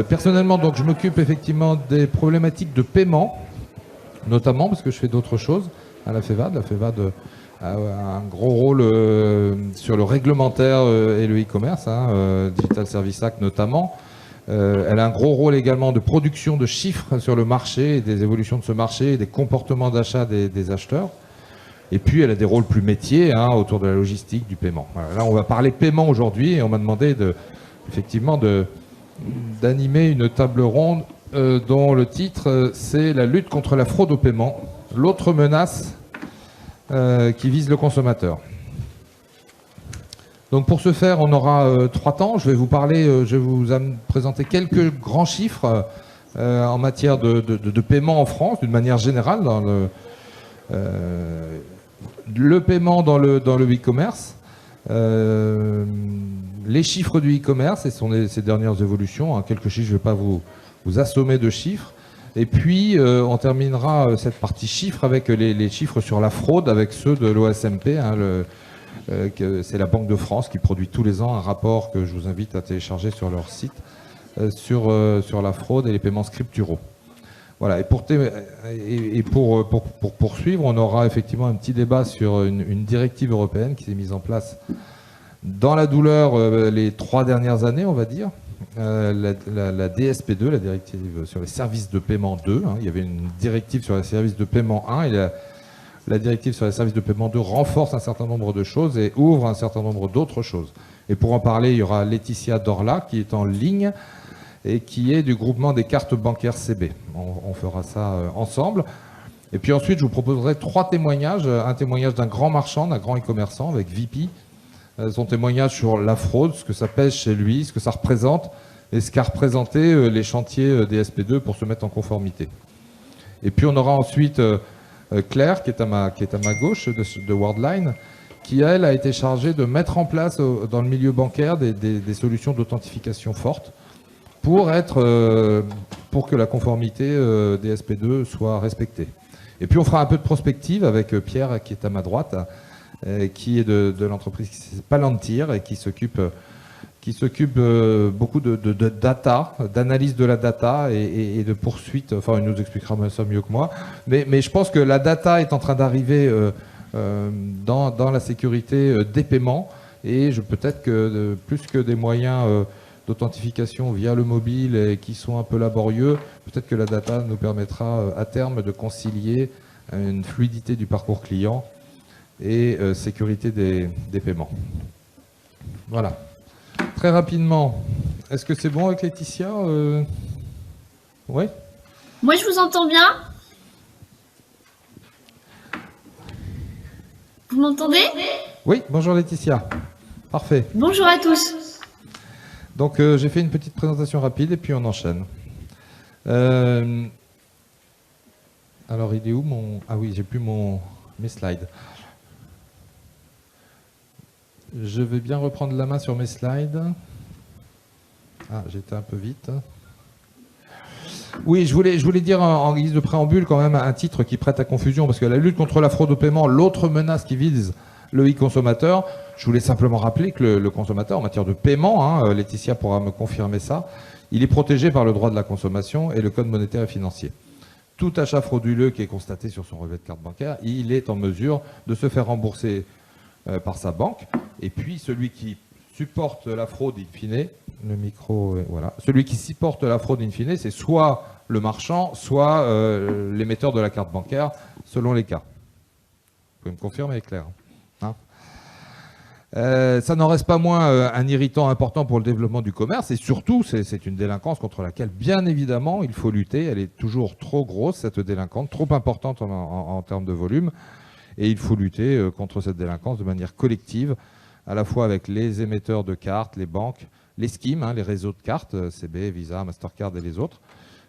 Personnellement, donc, je m'occupe effectivement des problématiques de paiement, notamment parce que je fais d'autres choses à la FEVAD. La FEVAD a un gros rôle sur le réglementaire et le e-commerce, Digital Service Act notamment. Elle a un gros rôle également de production de chiffres sur le marché, et des évolutions de ce marché, et des comportements d'achat des acheteurs. Et puis elle a des rôles plus métiers autour de la logistique, du paiement. Voilà, là, on va parler paiement aujourd'hui, et on m'a demandé effectivement d'animer une table ronde dont le titre c'est la lutte contre la fraude au paiement, l'autre menace qui vise le consommateur. Donc pour ce faire, on aura 3 temps. Je vais vous présenter quelques grands chiffres en matière de paiement en France, d'une manière générale, dans le paiement dans le e-commerce, les chiffres du e-commerce et ces dernières évolutions. Quelques chiffres, je ne vais pas vous assommer de chiffres. Et puis, on terminera cette partie chiffres avec les chiffres sur la fraude, avec ceux de l'OSMP, c'est la Banque de France qui produit tous les ans un rapport que je vous invite à télécharger sur leur site sur la fraude et les paiements scripturaux. Voilà, et pour poursuivre, on aura effectivement un petit débat sur une directive européenne qui s'est mise en place dans la douleur les 3 dernières années, on va dire. La DSP2, la directive sur les services de paiement 2. Il y avait une directive sur les services de paiement 1 et la directive sur les services de paiement 2 renforce un certain nombre de choses et ouvre un certain nombre d'autres choses. Et pour en parler, il y aura Laetitia Dorla qui est en ligne et qui est du groupement des cartes bancaires CB. On fera ça ensemble. Et puis ensuite, je vous proposerai 3 témoignages. Un témoignage d'un grand marchand, d'un grand e-commerçant avec VP. Son témoignage sur la fraude, ce que ça pèse chez lui, ce que ça représente et ce qu'a représenté les chantiers DSP2 pour se mettre en conformité. Et puis on aura ensuite Claire, qui est à ma gauche, de Worldline, qui, elle, a été chargée de mettre en place dans le milieu bancaire des solutions d'authentification fortes pour que la conformité DSP2 soit respectée. Et puis on fera un peu de prospective avec Pierre, qui est à ma droite, qui est de l'entreprise qui s'appelle Palantir et qui s'occupe beaucoup de data, d'analyse de la data et de poursuite. Enfin, il nous expliquera ça mieux que moi. Mais je pense que la data est en train d'arriver dans la sécurité des paiements. Et peut-être que plus que des moyens d'authentification via le mobile et qui sont un peu laborieux, peut-être que la data nous permettra à terme de concilier une fluidité du parcours client et sécurité des paiements. Voilà. Très rapidement, est-ce que c'est bon avec Laetitia Oui. Moi, je vous entends bien. Vous m'entendez? Oui, bonjour Laetitia. Parfait. Bonjour à tous. Donc, j'ai fait une petite présentation rapide et puis on enchaîne. Alors, il est où mon... Ah oui, j'ai plus mes slides. Je vais bien reprendre la main sur mes slides. Ah, j'étais un peu vite. Oui, je voulais dire en guise de préambule quand même un titre qui prête à confusion, parce que la lutte contre la fraude au paiement, l'autre menace qui vise le e-consommateur, je voulais simplement rappeler que le consommateur en matière de paiement, Laetitia pourra me confirmer ça, il est protégé par le droit de la consommation et le code monétaire et financier. Tout achat frauduleux qui est constaté sur son relevé de carte bancaire, il est en mesure de se faire rembourser par sa banque. Et puis celui qui supporte la fraude in fine, le micro, voilà, celui qui supporte la fraude in fine, c'est soit le marchand, soit l'émetteur de la carte bancaire, selon les cas. Vous pouvez me confirmer, Claire? Ça n'en reste pas moins un irritant important pour le développement du commerce, et surtout c'est une délinquance contre laquelle bien évidemment il faut lutter. Elle est toujours trop grosse, cette délinquance, trop importante en termes de volume, et il faut lutter contre cette délinquance de manière collective, à la fois avec les émetteurs de cartes, les banques, les schemes, les réseaux de cartes, CB, Visa, Mastercard et les autres,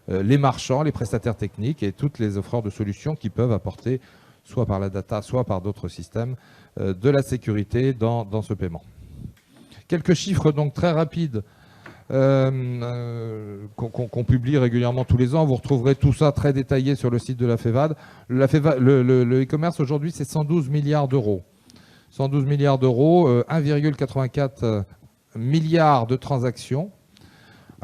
les marchands, les prestataires techniques et toutes les offreurs de solutions qui peuvent apporter, soit par la data, soit par d'autres systèmes, de la sécurité dans ce paiement. Quelques chiffres donc très rapides qu'on publie régulièrement tous les ans. Vous retrouverez tout ça très détaillé sur le site de la FEVAD. Le e-commerce aujourd'hui, c'est 112 milliards d'euros. 112 milliards d'euros, 1,84 milliard de transactions.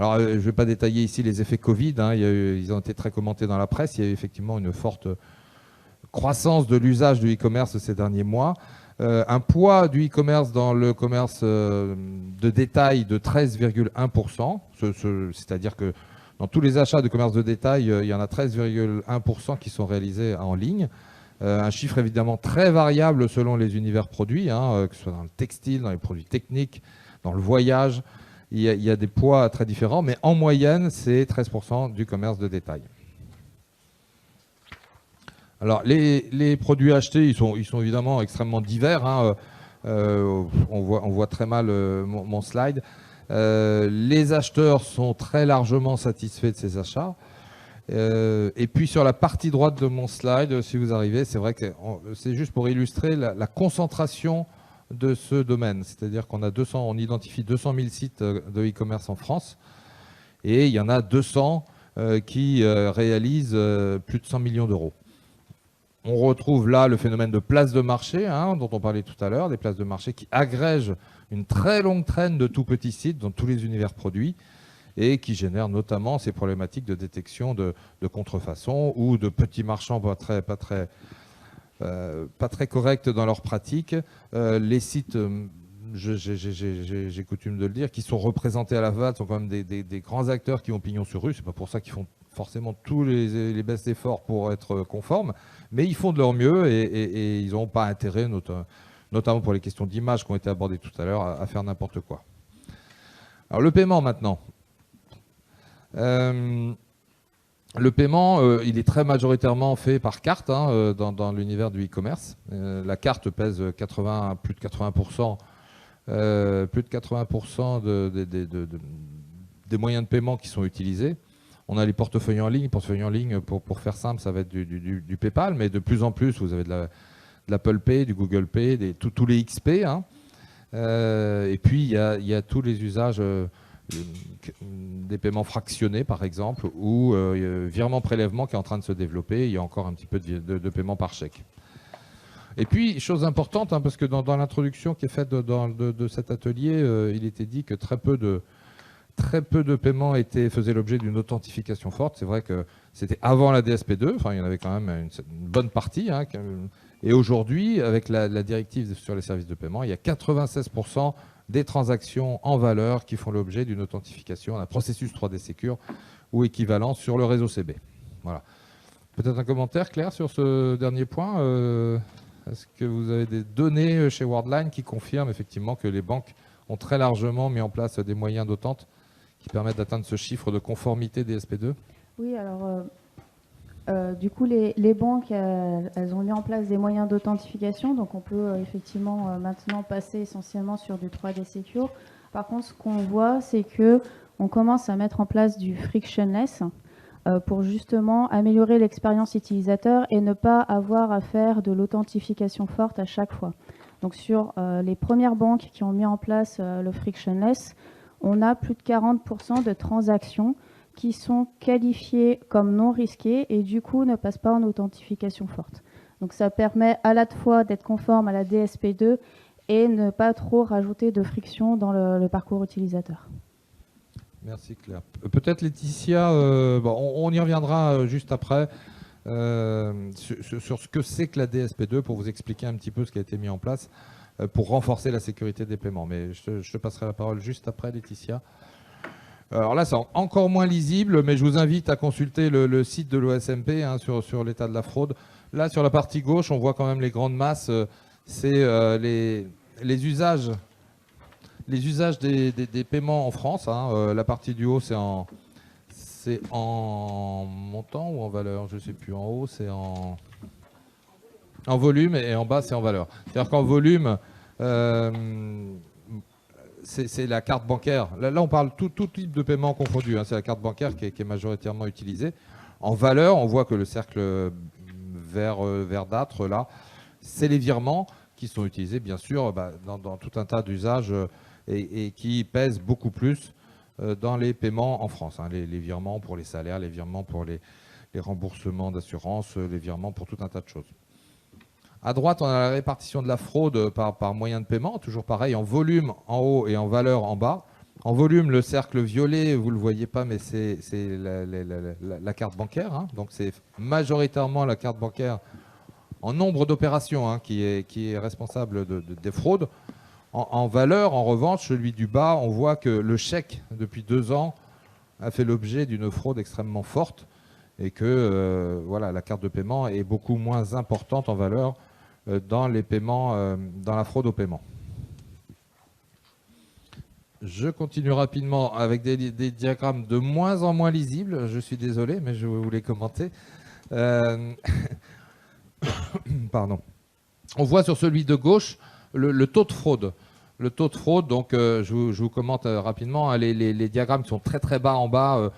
Alors, je ne vais pas détailler ici les effets Covid, hein, ils ont été très commentés dans la presse. Il y a eu effectivement une forte croissance de l'usage du e-commerce ces derniers mois. Un poids du e-commerce dans le commerce de détail de 13,1%. C'est-à-dire que dans tous les achats de commerce de détail, il y en a 13,1% qui sont réalisés en ligne. Un chiffre évidemment très variable selon les univers produits, hein, que ce soit dans le textile, dans les produits techniques, dans le voyage. Il y a des poids très différents, mais en moyenne, c'est 13% du commerce de détail. Alors, les produits achetés, ils sont évidemment extrêmement divers, hein. On voit très mal mon slide. Les acheteurs sont très largement satisfaits de ces achats. Et puis sur la partie droite de mon slide, si vous arrivez, c'est vrai que c'est juste pour illustrer la concentration de ce domaine. C'est-à-dire on identifie 200 000 sites de e-commerce en France, et il y en a 200 qui réalisent plus de 100 millions d'euros. On retrouve là le phénomène de places de marché, hein, dont on parlait tout à l'heure, des places de marché qui agrègent une très longue traîne de tout petits sites dans tous les univers produits et qui génèrent notamment ces problématiques de détection de contrefaçon ou de petits marchands pas très corrects dans leurs pratiques. Les sites, j'ai coutume de le dire, qui sont représentés à la VAD sont quand même des grands acteurs qui ont pignon sur rue. C'est pas pour ça qu'ils font forcément tous les best efforts pour être conformes, mais ils font de leur mieux et ils n'ont pas intérêt, notamment pour les questions d'image qui ont été abordées tout à l'heure, à faire n'importe quoi. Alors le paiement maintenant. Le paiement, il est très majoritairement fait par carte, hein, dans l'univers du e-commerce. La carte pèse plus de 80%, des moyens de paiement qui sont utilisés. On a les portefeuilles en ligne. Portefeuilles en ligne, pour faire simple, ça va être du PayPal, mais de plus en plus, vous avez de l'Apple Pay, du Google Pay, tous les XP. Hein. Et puis, il y a tous les usages des paiements fractionnés, par exemple, ou virement-prélèvement qui est en train de se développer. Il y a encore un petit peu de paiement par chèque. Et puis, chose importante, hein, parce que dans l'introduction qui est faite de cet atelier, il était dit que très peu de paiements faisaient l'objet d'une authentification forte. C'est vrai que c'était avant la DSP2, enfin il y en avait quand même une bonne partie. Hein, et aujourd'hui, avec la directive sur les services de paiement, il y a 96% des transactions en valeur qui font l'objet d'une authentification, un processus 3D Secure ou équivalent sur le réseau CB. Voilà. Peut-être un commentaire, Claire, sur ce dernier point. Est-ce que vous avez des données chez Worldline qui confirment effectivement que les banques ont très largement mis en place des moyens d'authent qui permettent d'atteindre ce chiffre de conformité DSP2? Oui, alors du coup, les banques, elles ont mis en place des moyens d'authentification, donc on peut effectivement maintenant passer essentiellement sur du 3D Secure. Par contre, ce qu'on voit, c'est que on commence à mettre en place du frictionless pour justement améliorer l'expérience utilisateur et ne pas avoir à faire de l'authentification forte à chaque fois. Donc sur les premières banques qui ont mis en place le frictionless, on a plus de 40% de transactions qui sont qualifiées comme non risquées et du coup ne passent pas en authentification forte. Donc ça permet à la fois d'être conforme à la DSP2 et ne pas trop rajouter de friction dans le parcours utilisateur. Merci Claire. Peut-être Laetitia, on y reviendra juste après sur ce que c'est que la DSP2 pour vous expliquer un petit peu ce qui a été mis en place pour renforcer la sécurité des paiements. Mais je te passerai la parole juste après, Laetitia. Alors là, c'est encore moins lisible, mais je vous invite à consulter le site de l'OSMP hein, sur l'état de la fraude. Là, sur la partie gauche, on voit quand même les grandes masses. C'est les usages des paiements en France. Hein. La partie du haut, c'est en montant ou en valeur? Je ne sais plus. En haut, c'est en volume et en bas, c'est en valeur. C'est-à-dire qu'en volume, c'est la carte bancaire. Là, on parle tout type de paiement confondu. Hein. C'est la carte bancaire qui est majoritairement utilisée. En valeur, on voit que le cercle verdâtre, là, c'est les virements qui sont utilisés, bien sûr, dans tout un tas d'usages et qui pèsent beaucoup plus dans les paiements en France. Hein. Les virements pour les salaires, les virements pour les remboursements d'assurance, les virements pour tout un tas de choses. À droite, on a la répartition de la fraude par moyen de paiement, toujours pareil, en volume en haut et en valeur en bas. En volume, le cercle violet, vous ne le voyez pas, mais c'est la carte bancaire. Hein. Donc c'est majoritairement la carte bancaire en nombre d'opérations hein, qui est responsable des fraudes. En valeur, en revanche, celui du bas, on voit que le chèque, depuis 2 ans, a fait l'objet d'une fraude extrêmement forte et que voilà, la carte de paiement est beaucoup moins importante en valeur dans les paiements, dans la fraude au paiement. Je continue rapidement avec des diagrammes de moins en moins lisibles. Je suis désolé, mais je vais vous les commenter. Pardon. On voit sur celui de gauche le taux de fraude. Le taux de fraude, donc je vous commente rapidement. Hein, les diagrammes qui sont très très bas en bas,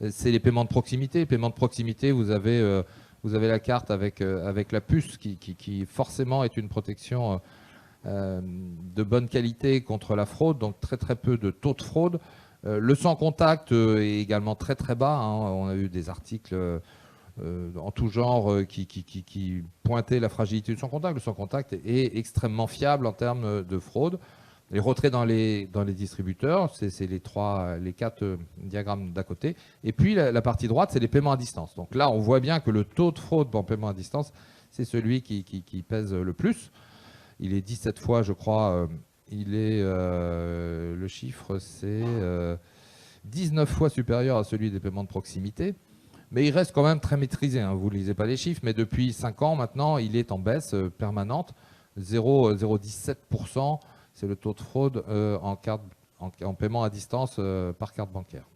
c'est les paiements de proximité. Les paiements de proximité, vous avez la carte avec la puce qui forcément est une protection de bonne qualité contre la fraude, donc très très peu de taux de fraude. Le sans contact est également très très bas. Hein. On a eu des articles en tout genre qui pointaient la fragilité du sans contact. Le sans contact est extrêmement fiable en termes de fraude. Les retraits dans les distributeurs, c'est les 4 diagrammes d'à côté. Et puis la partie droite, c'est les paiements à distance. Donc là, on voit bien que le taux de fraude en paiement à distance, c'est celui qui pèse le plus. Il est 17 fois, je crois, le chiffre, c'est 19 fois supérieur à celui des paiements de proximité. Mais il reste quand même très maîtrisé. Hein. Vous ne lisez pas les chiffres, mais depuis 5 ans maintenant, il est en baisse permanente. 0,17%, c'est le taux de fraude en paiement à distance par carte bancaire.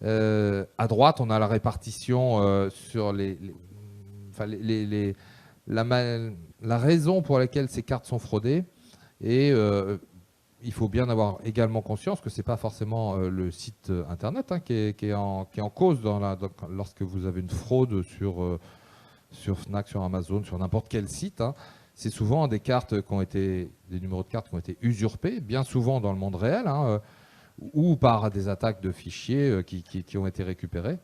À droite, on a la répartition sur la raison pour laquelle ces cartes sont fraudées. Et il faut bien avoir également conscience que ce n'est pas forcément le site internet hein, qui est en cause lorsque vous avez une fraude sur Fnac, sur Amazon, sur n'importe quel site. Hein. C'est souvent des numéros de cartes qui ont été usurpés, bien souvent dans le monde réel, hein, ou par des attaques de fichiers qui ont été récupérés.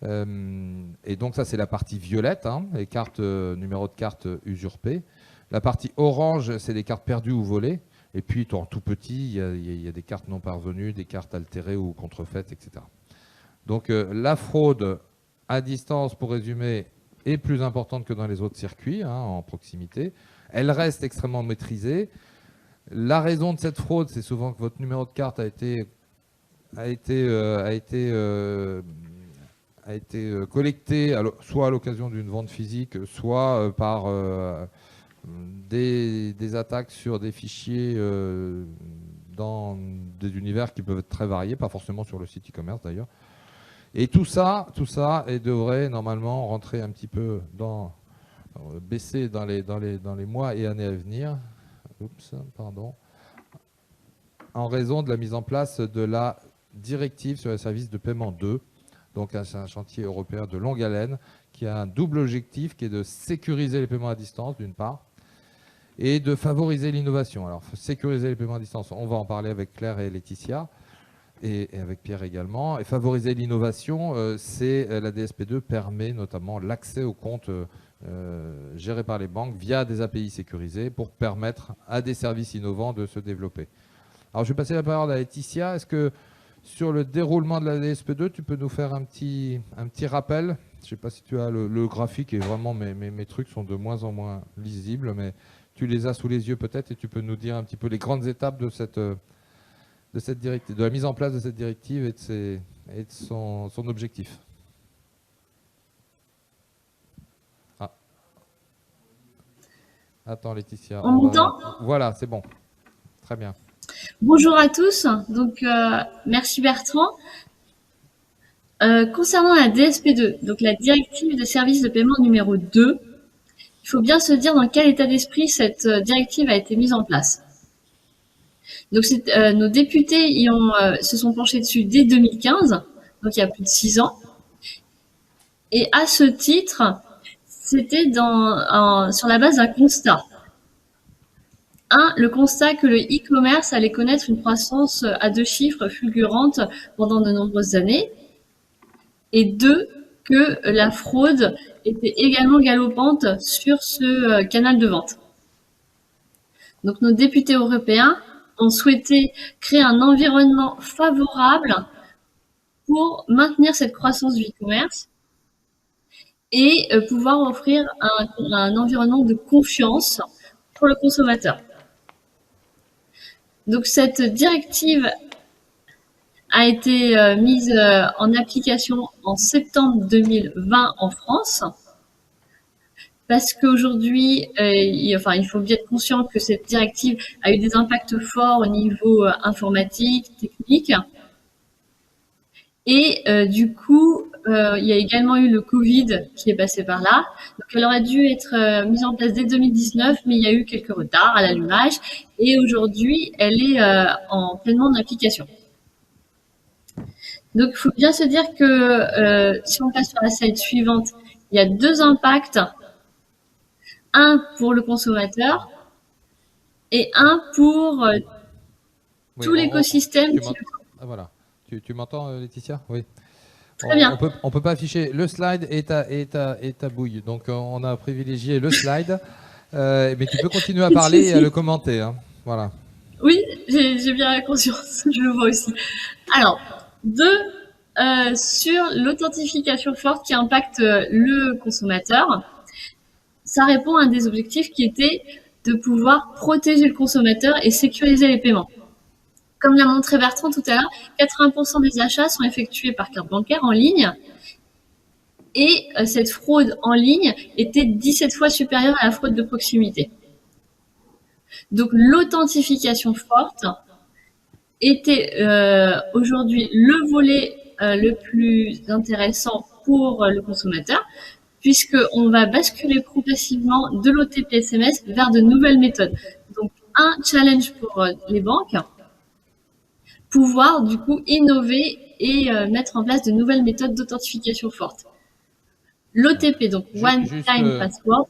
Et donc ça, c'est la partie violette, hein, les numéros de cartes usurpés. La partie orange, c'est des cartes perdues ou volées. Et puis, en tout petit, il y a des cartes non parvenues, des cartes altérées ou contrefaites, etc. Donc, la fraude à distance, pour résumer, est plus importante que dans les autres circuits, hein, en proximité. Elle reste extrêmement maîtrisée. La raison de cette fraude, c'est souvent que votre numéro de carte a été collecté soit à l'occasion d'une vente physique, soit par des attaques sur des fichiers dans des univers qui peuvent être très variés, pas forcément sur le site e-commerce d'ailleurs. Et tout ça devrait normalement rentrer un petit peu baisser dans les mois et années à venir. Oups, pardon. En raison de la mise en place de la directive sur les services de paiement 2. Donc c'est un chantier européen de longue haleine qui a un double objectif qui est de sécuriser les paiements à distance d'une part et de favoriser l'innovation. Alors sécuriser les paiements à distance, on va en parler avec Claire et Laetitia et avec Pierre également. Et favoriser l'innovation, la DSP2 permet notamment l'accès aux comptes gérés par les banques via des API sécurisés pour permettre à des services innovants de se développer. Alors je vais passer la parole à Laetitia. Est-ce que sur le déroulement de la DSP2, tu peux nous faire un petit rappel? Je ne sais pas si tu as le graphique, et vraiment mes trucs sont de moins en moins lisibles, mais tu les as sous les yeux peut-être, et tu peux nous dire un petit peu les grandes étapes de cette directive, de la mise en place de cette directive et de son objectif. Ah. Attends Laetitia. On m'entend ? Voilà, c'est bon. Très bien. Bonjour à tous. Donc, merci Bertrand. Concernant la DSP2, donc la directive de services de paiement numéro 2, il faut bien se dire dans quel état d'esprit cette directive a été mise en place. Donc, nos députés se sont penchés dessus dès 2015, donc il y a plus de 6 ans. Et à ce titre, c'était sur la base d'un constat. Le constat que le e-commerce allait connaître une croissance à 2 chiffres fulgurante pendant de nombreuses années. Et 2, que la fraude était également galopante sur ce canal de vente. Donc nos députés européens on souhaitait créer un environnement favorable pour maintenir cette croissance du e-commerce et pouvoir offrir un environnement de confiance pour le consommateur. Donc cette directive a été mise en application en septembre 2020 en France, parce qu'aujourd'hui, il faut bien être conscient que cette directive a eu des impacts forts au niveau informatique, technique. Et du coup, il y a également eu le Covid qui est passé par là. Donc elle aurait dû être mise en place dès 2019, mais il y a eu quelques retards à l'allumage. Et aujourd'hui, elle est pleinement en application. Donc il faut bien se dire que si on passe sur la slide suivante, il y a deux impacts. Un pour le consommateur et un pour tout l'écosystème. Voilà. Tu m'entends, Laetitia? Oui. Très bien. On peut pas afficher le slide et ta bouille. Donc, on a privilégié le slide. Mais tu peux continuer à parler et à le commenter. Hein. Voilà. Oui, j'ai bien conscience. Je le vois aussi. Alors, sur l'authentification forte qui impacte le consommateur, ça répond à un des objectifs qui était de pouvoir protéger le consommateur et sécuriser les paiements. Comme l'a montré Bertrand tout à l'heure, 80% des achats sont effectués par carte bancaire en ligne. Et cette fraude en ligne était 17 fois supérieure à la fraude de proximité. Donc l'authentification forte était aujourd'hui le volet le plus intéressant pour le consommateur, puisqu'on va basculer progressivement de l'OTP SMS vers de nouvelles méthodes. Donc un challenge pour les banques, pouvoir du coup innover et mettre en place de nouvelles méthodes d'authentification forte. L'OTP, donc One Time Password.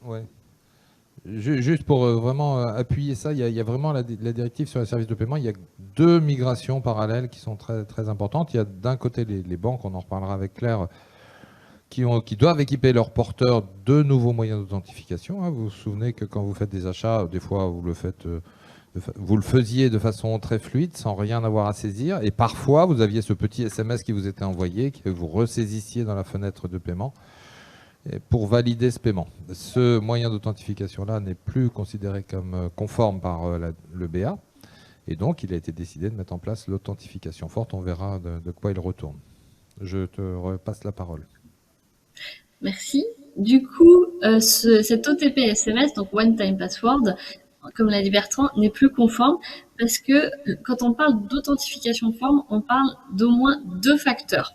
Ouais. Juste pour vraiment appuyer ça, il y a vraiment la directive sur les services de paiement. Il y a deux migrations parallèles qui sont très, très importantes. Il y a d'un côté les banques, on en reparlera avec Claire, qui doivent équiper leurs porteurs de nouveaux moyens d'authentification. Hein. Vous vous souvenez que quand vous faites des achats, des fois vous le faisiez de façon très fluide, sans rien avoir à saisir. Et parfois, vous aviez ce petit SMS qui vous était envoyé, que vous ressaisissiez dans la fenêtre de paiement pour valider ce paiement. Ce moyen d'authentification-là n'est plus considéré comme conforme par le BA. Et donc, il a été décidé de mettre en place l'authentification forte. On verra de quoi il retourne. Je te repasse la parole. Merci. Du coup, cet OTP SMS, donc One Time Password, comme l'a dit Bertrand, n'est plus conforme parce que quand on parle d'authentification forte, on parle d'au moins deux facteurs.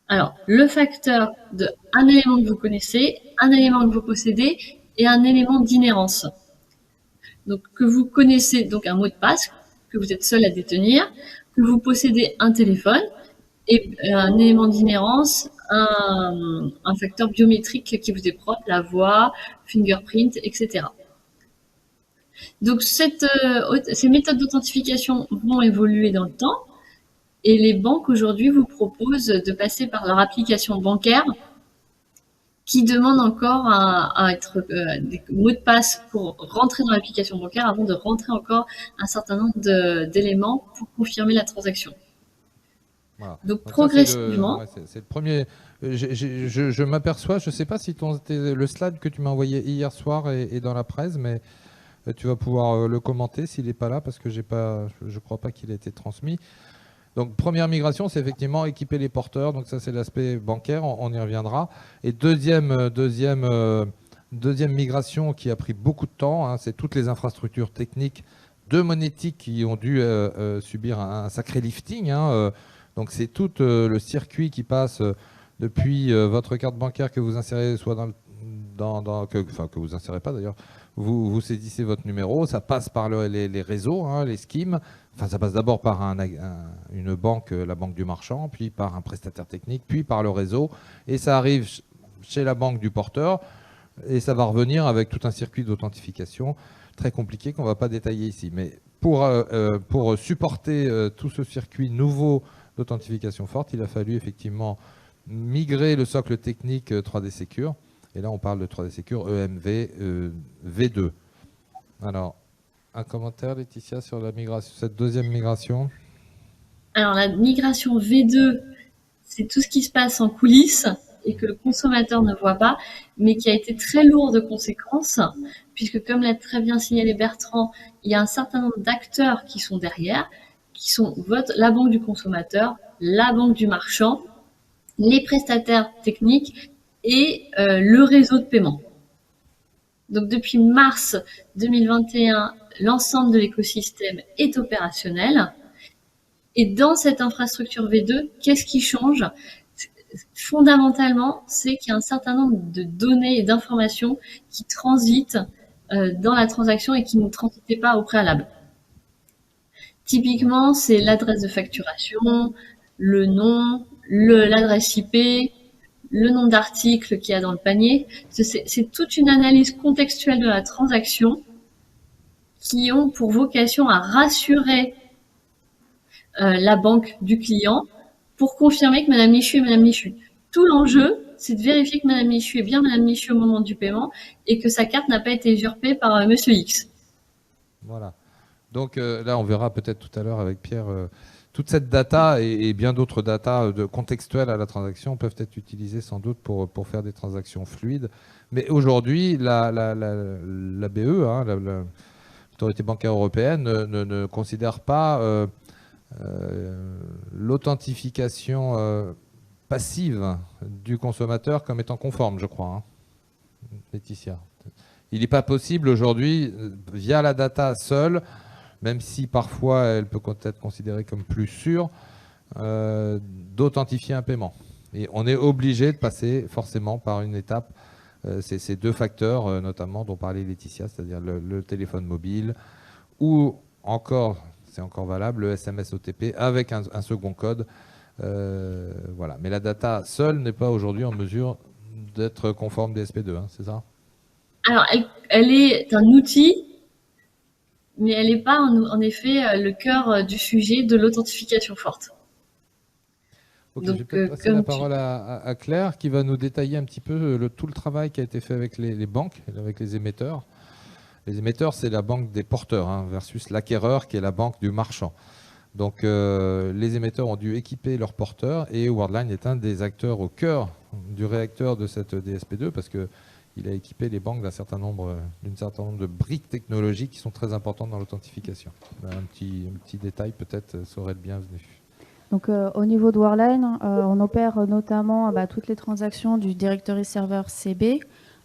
Alors, le facteur de un élément que vous connaissez, un élément que vous possédez et un élément d'inhérence. Donc, que vous connaissez, donc un mot de passe que vous êtes seul à détenir, que vous possédez un téléphone et un élément d'inhérence, un facteur biométrique qui vous est propre, la voix, fingerprint, etc. Donc, ces méthodes d'authentification vont évoluer dans le temps et les banques aujourd'hui vous proposent de passer par leur application bancaire qui demande encore à être des mots de passe pour rentrer dans l'application bancaire avant de rentrer encore un certain nombre d'éléments pour confirmer la transaction. Voilà. Donc progressivement. C'est le premier. Je m'aperçois, je ne sais pas si le slide que tu m'as envoyé hier soir est dans la presse, mais tu vas pouvoir le commenter s'il n'est pas là, parce que je ne crois pas qu'il ait été transmis. Donc première migration, c'est effectivement équiper les porteurs. Donc ça, c'est l'aspect bancaire, on y reviendra. Et deuxième migration qui a pris beaucoup de temps, hein, c'est toutes les infrastructures techniques de monétique qui ont dû subir un sacré lifting. Hein, donc c'est tout le circuit qui passe depuis votre carte bancaire que vous insérez, soit que vous insérez pas d'ailleurs, vous saisissez votre numéro, ça passe par les réseaux, hein, les schemes. Enfin, ça passe d'abord par une banque, la banque du marchand, puis par un prestataire technique, puis par le réseau, et ça arrive chez la banque du porteur, et ça va revenir avec tout un circuit d'authentification très compliqué qu'on ne va pas détailler ici. Mais pour supporter tout ce circuit nouveau d'authentification forte, il a fallu effectivement migrer le socle technique 3D Secure. Et là, on parle de 3D Secure EMV V2. Alors, Un commentaire, Laetitia, sur la migration, cette deuxième migration? Alors la migration V2, c'est tout ce qui se passe en coulisses et que le consommateur ne voit pas, mais qui a été très lourd de conséquences, puisque comme l'a très bien signalé Bertrand, il y a un certain nombre d'acteurs qui sont derrière, qui sont la banque du consommateur, la banque du marchand, les prestataires techniques et le réseau de paiement. Donc depuis mars 2021, l'ensemble de l'écosystème est opérationnel. Et dans cette infrastructure V2, qu'est-ce qui change? Fondamentalement, c'est qu'il y a un certain nombre de données et d'informations qui transitent dans la transaction et qui ne transitaient pas au préalable. Typiquement, c'est l'adresse de facturation, le nom, l'adresse IP, le nombre d'articles qu'il y a dans le panier. C'est toute une analyse contextuelle de la transaction qui ont pour vocation à rassurer la banque du client pour confirmer que Madame Michu est Madame Michu. Tout l'enjeu, c'est de vérifier que Madame Michu est bien Madame Michu au moment du paiement et que sa carte n'a pas été usurpée par Monsieur X. Voilà. Donc là, on verra peut-être tout à l'heure avec Pierre, toute cette data et bien d'autres data contextuelles à la transaction peuvent être utilisées sans doute pour faire des transactions fluides. Mais aujourd'hui, la BE, hein, l'autorité bancaire européenne, ne considère pas l'authentification passive du consommateur comme étant conforme, je crois. Hein. Laetitia. Il n'est pas possible aujourd'hui, via la data seule, même si parfois elle peut être considérée comme plus sûre, d'authentifier un paiement. Et on est obligé de passer forcément par une étape, ces deux facteurs, notamment dont parlait Laetitia, c'est-à-dire le téléphone mobile, ou encore, c'est encore valable, le SMS OTP avec un second code. Voilà. Mais la data seule n'est pas aujourd'hui en mesure d'être conforme DSP2, hein, c'est ça? Alors, elle est un outil, mais elle n'est pas en effet le cœur du sujet de l'authentification forte. Okay, donc, je vais peut-être passer la parole à Claire qui va nous détailler un petit peu tout le travail qui a été fait avec les banques, avec les émetteurs. Les émetteurs, c'est la banque des porteurs hein, versus l'acquéreur qui est la banque du marchand. Donc les émetteurs ont dû équiper leurs porteurs et Worldline est un des acteurs au cœur du réacteur de cette DSP2 parce qu'il a équipé les banques d'un certain nombre de briques technologiques qui sont très importantes dans l'authentification. Un petit détail peut-être serait le bienvenu. Donc au niveau de Worldline, on opère notamment toutes les transactions du Directory Server CB.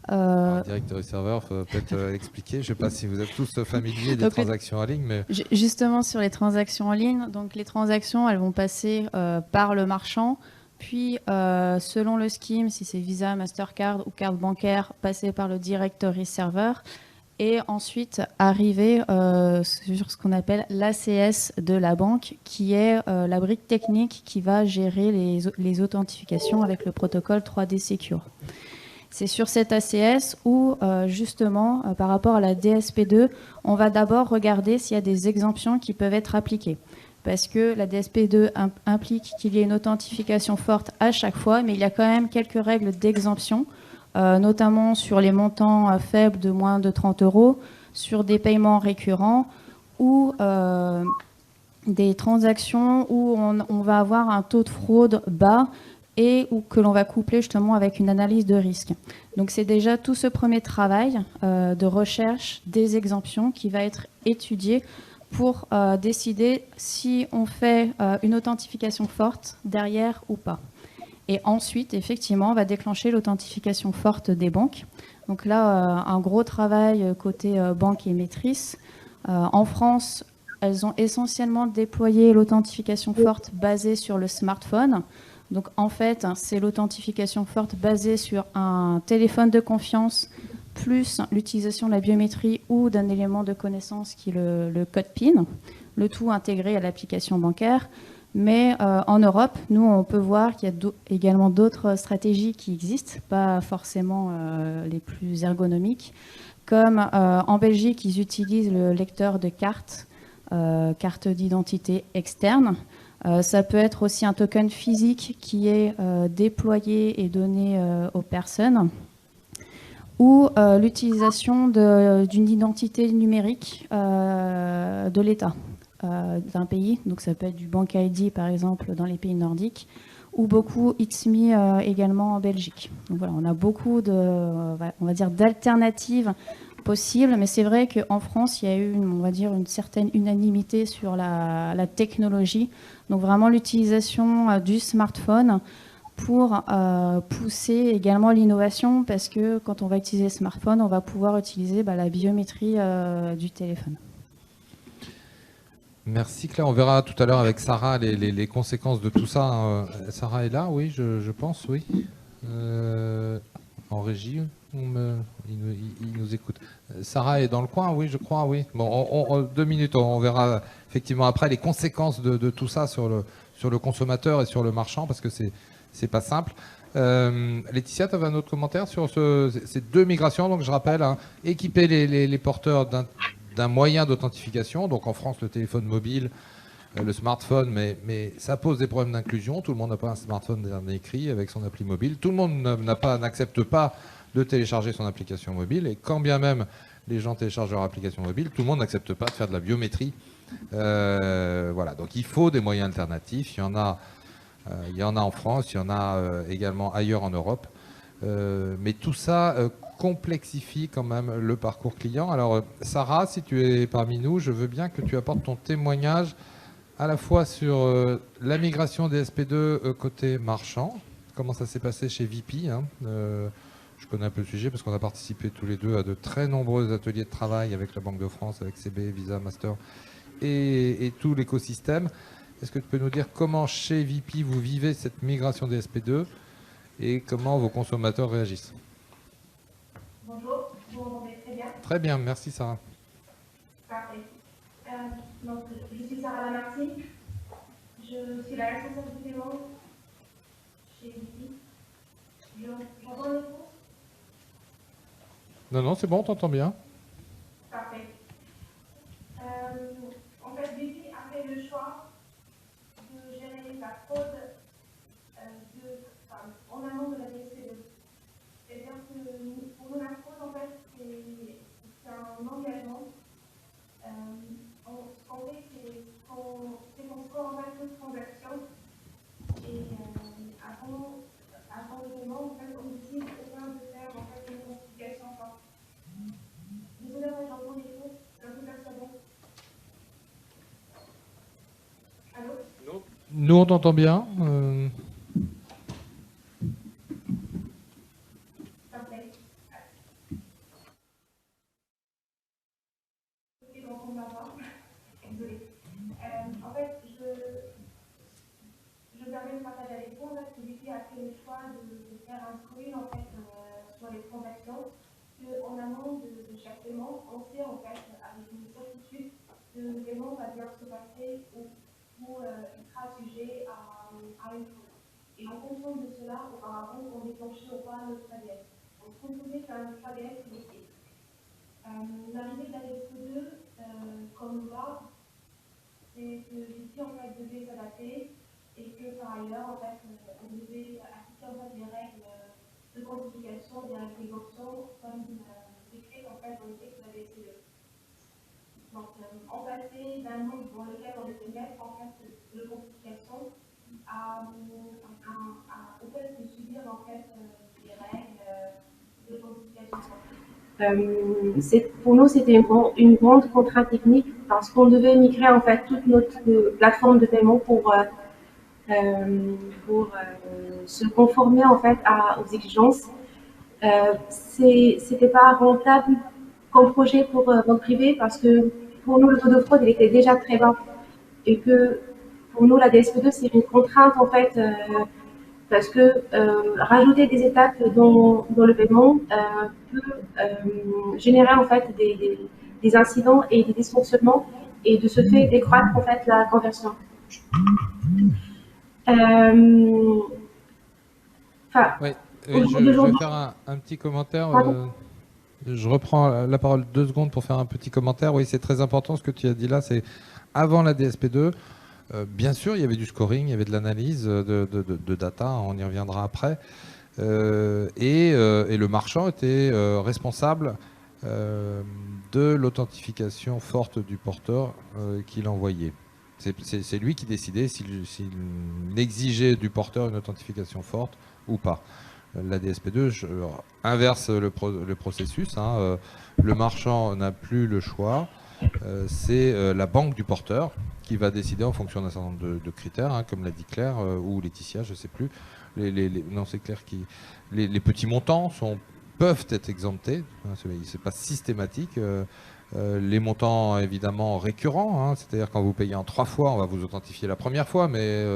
Directory Server, il faut peut-être expliquer. Je ne sais pas si vous êtes tous familiers des transactions en ligne. Mais... Justement, sur les transactions en ligne, donc les transactions, elles vont passer par le marchand, puis selon le scheme, si c'est Visa, Mastercard ou carte bancaire, passer par le Directory Server et ensuite arriver sur ce qu'on appelle l'ACS de la banque, qui est la brique technique qui va gérer les authentifications avec le protocole 3D Secure. C'est sur cet ACS où, justement, par rapport à la DSP2, on va d'abord regarder s'il y a des exemptions qui peuvent être appliquées. Parce que la DSP2 implique qu'il y ait une authentification forte à chaque fois, mais il y a quand même quelques règles d'exemption, notamment sur les montants faibles de moins de 30 €, sur des paiements récurrents ou des transactions où on va avoir un taux de fraude bas, et ou que l'on va coupler justement avec une analyse de risque. Donc c'est déjà tout ce premier travail de recherche des exemptions qui va être étudié pour décider si on fait une authentification forte derrière ou pas. Et ensuite, effectivement, on va déclencher l'authentification forte des banques. Donc là, un gros travail côté banque émettrice. En France, elles ont essentiellement déployé l'authentification forte basée sur le smartphone. Donc en fait, c'est l'authentification forte basée sur un téléphone de confiance plus l'utilisation de la biométrie ou d'un élément de connaissance qui est le code PIN, le tout intégré à l'application bancaire. Mais en Europe, nous, on peut voir qu'il y a également d'autres stratégies qui existent, pas forcément les plus ergonomiques, comme en Belgique, ils utilisent le lecteur de carte d'identité externe. Ça peut être aussi un token physique qui est déployé et donné aux personnes. ou l'utilisation d'une identité numérique de l'État d'un pays. Donc ça peut être du Bank ID par exemple dans les pays nordiques, ou beaucoup It's Me également en Belgique. Donc voilà, on a beaucoup on va dire d'alternatives possibles, mais c'est vrai qu'en France, il y a eu, on va dire, une certaine unanimité sur la technologie. Donc vraiment l'utilisation du smartphone pour pousser également l'innovation, parce que quand on va utiliser le smartphone, on va pouvoir utiliser la biométrie du téléphone. Merci Claire, on verra tout à l'heure avec Sarah les conséquences de tout ça. Sarah est là, oui, je pense, oui. En régie, il nous écoute. Sarah est dans le coin, oui, je crois, oui. Bon, 2 minutes, on verra effectivement après les conséquences de tout ça sur le consommateur et sur le marchand, parce que c'est pas simple. Laetitia, tu avais un autre commentaire sur ces 2 migrations, donc je rappelle, hein, équiper les porteurs d'un moyen d'authentification, donc en France le téléphone mobile, le smartphone, mais ça pose des problèmes d'inclusion. Tout le monde n'a pas un smartphone écrit avec son appli mobile. Tout le monde n'accepte pas de télécharger son application mobile, et quand bien même les gens téléchargent leur application mobile, tout le monde n'accepte pas de faire de la biométrie. Voilà, donc il faut des moyens alternatifs. Il y en a en France, il y en a également ailleurs en Europe. Mais tout ça complexifie quand même le parcours client. Alors Sarah, si tu es parmi nous, je veux bien que tu apportes ton témoignage à la fois sur la migration des SP2 côté marchand, comment ça s'est passé chez VP. Hein. Je connais un peu le sujet parce qu'on a participé tous les deux à de très nombreux ateliers de travail avec la Banque de France, avec CB, Visa, Master et tout l'écosystème. Est-ce que tu peux nous dire comment chez VP vous vivez cette migration des SP2 et comment vos consommateurs réagissent? Bonjour, vous m'entendez très bien? Très bien, merci Sarah. Parfait. Donc, je suis Sarah Lamartine, je suis la responsable du paiement chez VP. J'entends le micro? Non, c'est bon, on t'entend bien. Parfait. En fait, VP a fait le choix de gérer la fraude en amont de la DSP2. C'est-à-dire que pour nous, la fraude, en fait, c'est un engagement. Ce qu'on fait, c'est qu'on score en fait toute transaction. Et avant le paiement, en fait, on décide de faire en fait une classification. Désolé, j'entends les mots, c'est un peu perturbant. Allô? Nous, on t'entend bien. Parfait. Ok, donc on va voir. Désolée. En fait, je me permets de partager avec vous que VP a fait le choix de faire un screen en fait, sur les transactions. En amont de chaque paiement, on sait en fait avec une certitude que le paiement va bien se passer ou il sera sujet à une fraude. Et en fonction de cela, auparavant, on déclenchait ou pas notre ADS. Donc, ce qu'on faisait, c'est un ADS limité. L'arrivée de la DSP2, comme là, c'est que VP en fait devait s'adapter et que par ailleurs, en fait, on devait appliquer en fait les règles de quantification, des règles d'exemption, comme décrites en fait dans le texte de la DSP2. Donc, on passait d'un monde dans lequel on devait mettre en fait de quantification au fait de subir en fait les règles de quantification. Pour nous, c'était une grande contrainte technique parce qu'on devait migrer en fait toute notre plateforme de paiement pour se conformer en fait aux exigences. C'était pas rentable comme projet pour banque privée parce que pour nous le taux de fraude il était déjà très bas et que pour nous la DSP2 c'est une contrainte en fait parce que rajouter des étapes dans le paiement peut générer en fait des incidents et des dysfonctionnements et de ce fait décroître en fait la conversion. Oui, je vais faire un petit commentaire. Je reprends la parole 2 secondes pour faire un petit commentaire. Oui, c'est très important ce que tu as dit là. C'est avant la DSP2. Bien sûr, il y avait du scoring, il y avait de l'analyse de data. On y reviendra après. Et le marchand était responsable de l'authentification forte du porteur qu'il envoyait. C'est lui qui décidait s'il exigeait du porteur une authentification forte ou pas. La DSP2 inverse le processus. Le marchand n'a plus le choix. C'est la banque du porteur qui va décider en fonction d'un certain nombre de critères, comme l'a dit Claire ou Laetitia, je ne sais plus. Non, c'est Claire qui... Les petits montants peuvent être exemptés. C'est pas systématique. Les montants évidemment récurrents, c'est-à-dire quand vous payez en 3 fois, on va vous authentifier la première fois, mais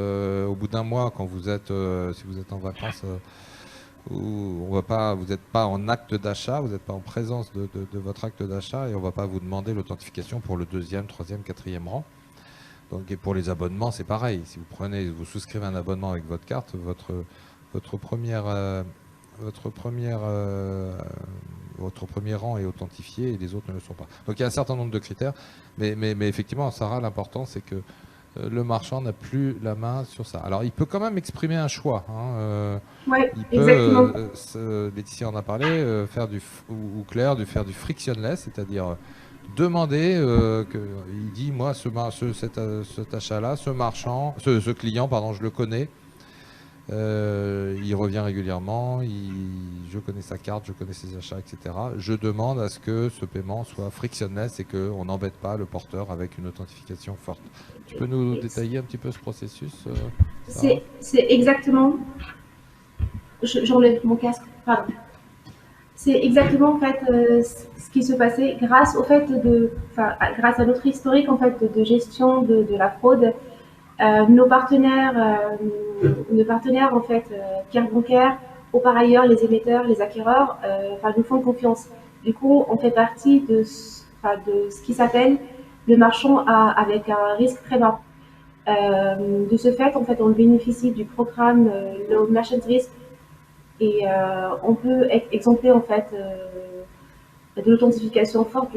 au bout d'un mois, quand vous êtes, si vous êtes en vacances, vous n'êtes pas en acte d'achat, vous n'êtes pas en présence de votre acte d'achat et on ne va pas vous demander l'authentification pour le 2e, 3e, 4e rang. Donc, et pour les abonnements, c'est pareil. Si vous souscrivez un abonnement avec votre carte, votre premier rang est authentifié et les autres ne le sont pas. Donc il y a un certain nombre de critères, mais effectivement, Sarah, l'important c'est que le marchand n'a plus la main sur ça. Alors il peut quand même exprimer un choix. Ouais, il exactement. peut, Laetitia en a parlé, ou Claire, faire du frictionless, c'est-à-dire demander il dit moi cet achat-là, ce client, pardon, je le connais. Il revient régulièrement, je connais sa carte, je connais ses achats, etc. Je demande à ce que ce paiement soit frictionless et qu'on n'embête pas le porteur avec une authentification forte. Tu peux nous détailler un petit peu ce processus, Sarah ? C'est exactement... J'enlève mon casque, pardon. C'est exactement en fait ce qui se passait grâce au fait grâce à notre historique en fait de gestion de la fraude. Nos partenaires en fait, tiers bancaires, ou par ailleurs les émetteurs, les acquéreurs, nous font confiance. Du coup, on fait partie de ce qui s'appelle le marchand avec un risque très bas. De ce fait, en fait, on bénéficie du programme Low Merchant Risk et on peut être exempté en fait de l'authentification forte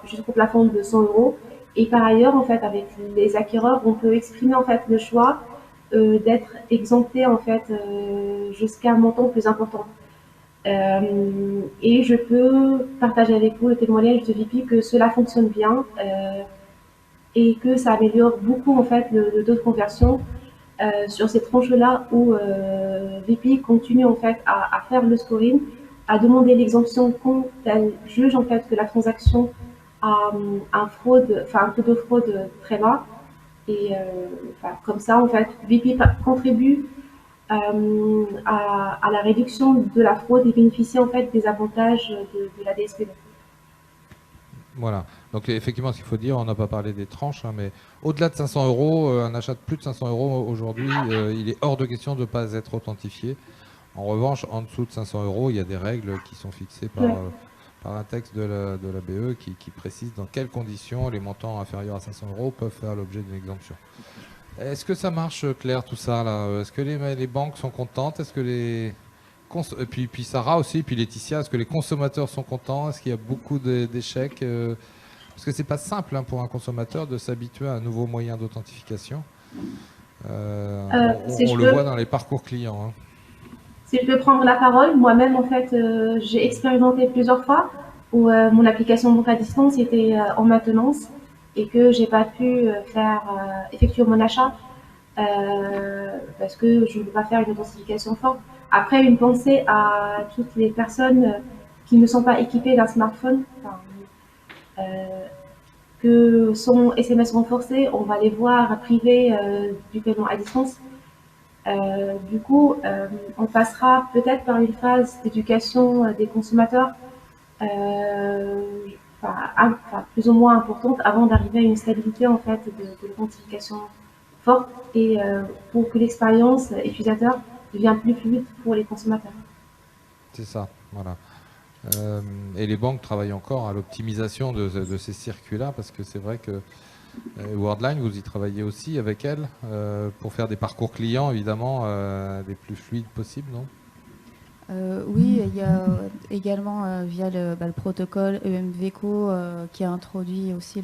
jusqu'au plafond de 100 euros. Et par ailleurs, en fait, avec les acquéreurs, on peut exprimer en fait le choix d'être exempté en fait jusqu'à un montant plus important. Et je peux partager avec vous le témoignage de VP que cela fonctionne bien et que ça améliore beaucoup en fait le taux de conversion sur ces tranches-là où VP continue en fait à faire le scoring, à demander l'exemption quand elle juge en fait que la transaction a un taux de fraude très bas. Et comme ça, en fait, VP contribue à la réduction de la fraude et bénéficie en fait des avantages de la DSP2. Voilà. Donc effectivement, ce qu'il faut dire, on n'a pas parlé des tranches, mais au-delà de 500 euros, un achat de plus de 500 euros aujourd'hui, il est hors de question de ne pas être authentifié. En revanche, en dessous de 500 euros, il y a des règles qui sont fixées par un texte de la BE qui précise dans quelles conditions les montants inférieurs à 500 euros peuvent faire l'objet d'une exemption. Est-ce que ça marche, Claire, tout ça là ? Est-ce que les banques sont contentes ? Est-ce que et puis Sarah aussi, puis Laetitia, est-ce que les consommateurs sont contents ? Est-ce qu'il y a beaucoup d'échecs ? Parce que c'est pas simple pour un consommateur de s'habituer à un nouveau moyen d'authentification. On le voit dans les parcours clients. Si je peux prendre la parole, moi-même, en fait, j'ai expérimenté plusieurs fois où mon application banque à distance était en maintenance et que j'ai pas pu effectuer mon achat parce que je ne veux pas faire une authentification forte. Après, une pensée à toutes les personnes qui ne sont pas équipées d'un smartphone, que sont SMS renforcés, on va les voir privés du paiement à distance. Du coup, on passera peut-être par une phase d'éducation des consommateurs plus ou moins importante avant d'arriver à une stabilité en fait de l'authentification forte et pour que l'expérience utilisateur devienne plus fluide pour les consommateurs. C'est ça, voilà. Et les banques travaillent encore à l'optimisation de ces circuits-là parce que c'est vrai que Worldline, vous y travaillez aussi avec elle pour faire des parcours clients évidemment les plus fluides possibles, non ? Oui, il y a également via le protocole EMVCO qui a introduit aussi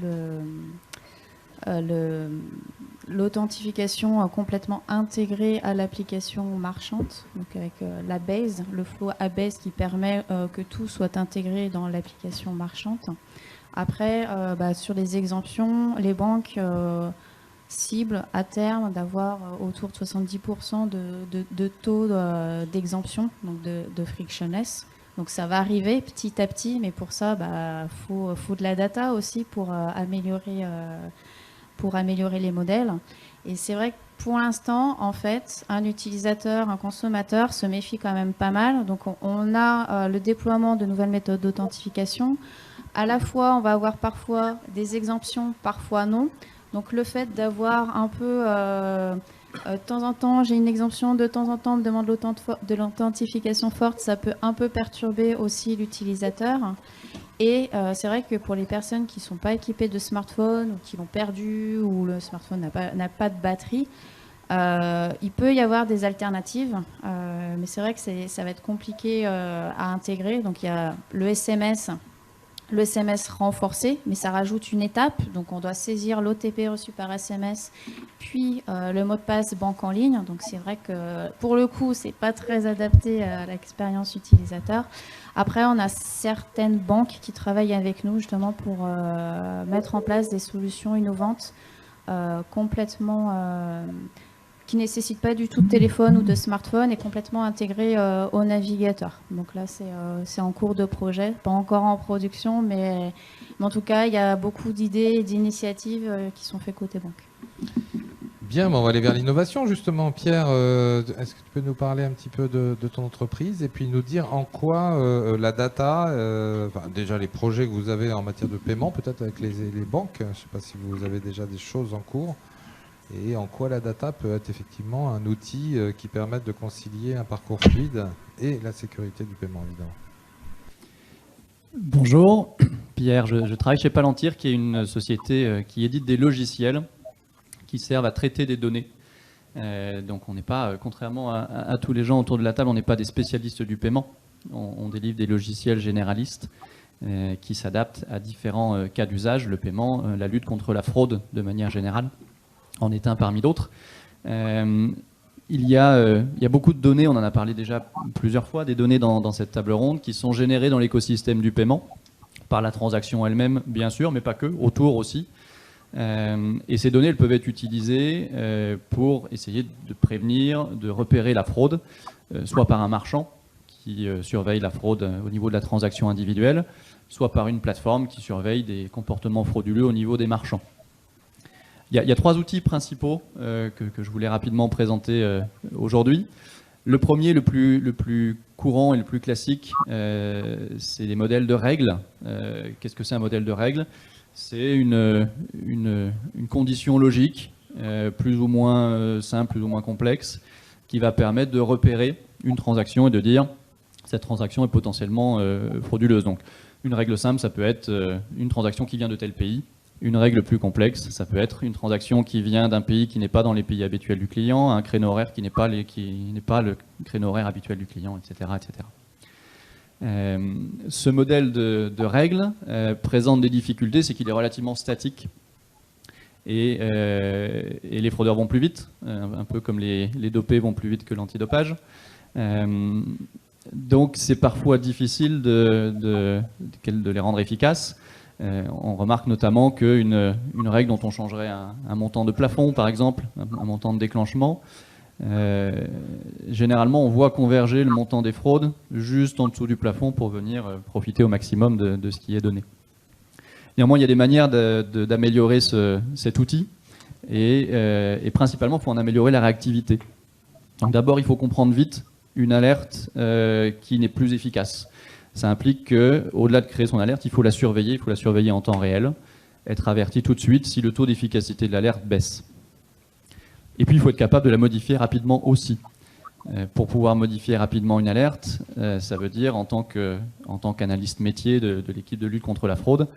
l'authentification complètement intégrée à l'application marchande, donc avec la base, le flow à base qui permet que tout soit intégré dans l'application marchande. Après, sur les exemptions, les banques ciblent à terme d'avoir autour de 70% de taux d'exemption, donc de frictionless. Donc ça va arriver petit à petit, mais pour ça, faut de la data aussi pour améliorer les modèles. Et c'est vrai que pour l'instant, en fait, un utilisateur, un consommateur se méfie quand même pas mal. Donc on a le déploiement de nouvelles méthodes d'authentification. À la fois, on va avoir parfois des exemptions, parfois non. Donc le fait d'avoir un peu, de temps en temps, j'ai une exemption, de temps en temps, on me demande de l'authentification forte, ça peut un peu perturber aussi l'utilisateur. Et c'est vrai que pour les personnes qui ne sont pas équipées de smartphone ou qui l'ont perdu ou le smartphone n'a pas de batterie, il peut y avoir des alternatives. Mais c'est vrai que ça va être compliqué à intégrer. Donc il y a le SMS renforcé, mais ça rajoute une étape. Donc on doit saisir l'OTP reçu par SMS, puis le mot de passe banque en ligne. Donc c'est vrai que pour le coup, c'est pas très adapté à l'expérience utilisateur. Après, on a certaines banques qui travaillent avec nous justement pour mettre en place des solutions innovantes complètement qui ne nécessitent pas du tout de téléphone ou de smartphone et complètement intégrées au navigateur. Donc là, c'est en cours de projet, pas encore en production, mais en tout cas, il y a beaucoup d'idées et d'initiatives qui sont faites côté banque. Bien, on va aller vers l'innovation justement. Pierre, est-ce que tu peux nous parler un petit peu de ton entreprise et puis nous dire en quoi la data, déjà les projets que vous avez en matière de paiement, peut-être avec les banques, je ne sais pas si vous avez déjà des choses en cours, et en quoi la data peut être effectivement un outil qui permette de concilier un parcours fluide et la sécurité du paiement, évidemment. Bonjour, Pierre, je travaille chez Palantir, qui est une société qui édite des logiciels qui servent à traiter des données. Donc on n'est pas, contrairement à tous les gens autour de la table, on n'est pas des spécialistes du paiement. On délivre des logiciels généralistes qui s'adaptent à différents cas d'usage, le paiement, la lutte contre la fraude de manière générale en est un parmi d'autres. Il y a beaucoup de données, on en a parlé déjà plusieurs fois, des données dans cette table ronde qui sont générées dans l'écosystème du paiement, par la transaction elle-même bien sûr, mais pas que, autour aussi. Et ces données elles peuvent être utilisées pour essayer de prévenir, de repérer la fraude, soit par un marchand qui surveille la fraude au niveau de la transaction individuelle, soit par une plateforme qui surveille des comportements frauduleux au niveau des marchands. Il y a trois outils principaux que je voulais rapidement présenter aujourd'hui. Le premier, le plus courant et le plus classique, c'est les modèles de règles. Qu'est-ce que c'est un modèle de règles ? C'est une condition logique, plus ou moins simple, plus ou moins complexe, qui va permettre de repérer une transaction et de dire cette transaction est potentiellement frauduleuse. Donc, une règle simple, ça peut être une transaction qui vient de tel pays. Une règle plus complexe, ça peut être une transaction qui vient d'un pays qui n'est pas dans les pays habituels du client, un créneau horaire qui n'est pas le créneau horaire habituel du client, etc. etc. Ce modèle de règles présente des difficultés, c'est qu'il est relativement statique et les fraudeurs vont plus vite, un peu comme les dopés vont plus vite que l'antidopage. Donc c'est parfois difficile de les rendre efficaces. On remarque notamment qu'une règle dont on changerait un montant de plafond, par exemple, un montant de déclenchement, généralement on voit converger le montant des fraudes juste en dessous du plafond pour venir profiter au maximum de ce qui est donné. Néanmoins, il y a des manières d'améliorer cet outil et principalement il faut en améliorer la réactivité. Donc d'abord il faut comprendre vite une alerte qui n'est plus efficace. Ça implique qu'au-delà de créer son alerte, il faut la surveiller en temps réel, être averti tout de suite si le taux d'efficacité de l'alerte baisse. Et puis il faut être capable de la modifier rapidement aussi. Pour pouvoir modifier rapidement une alerte, ça veut dire en tant qu'analyste métier de l'équipe de lutte contre la fraude,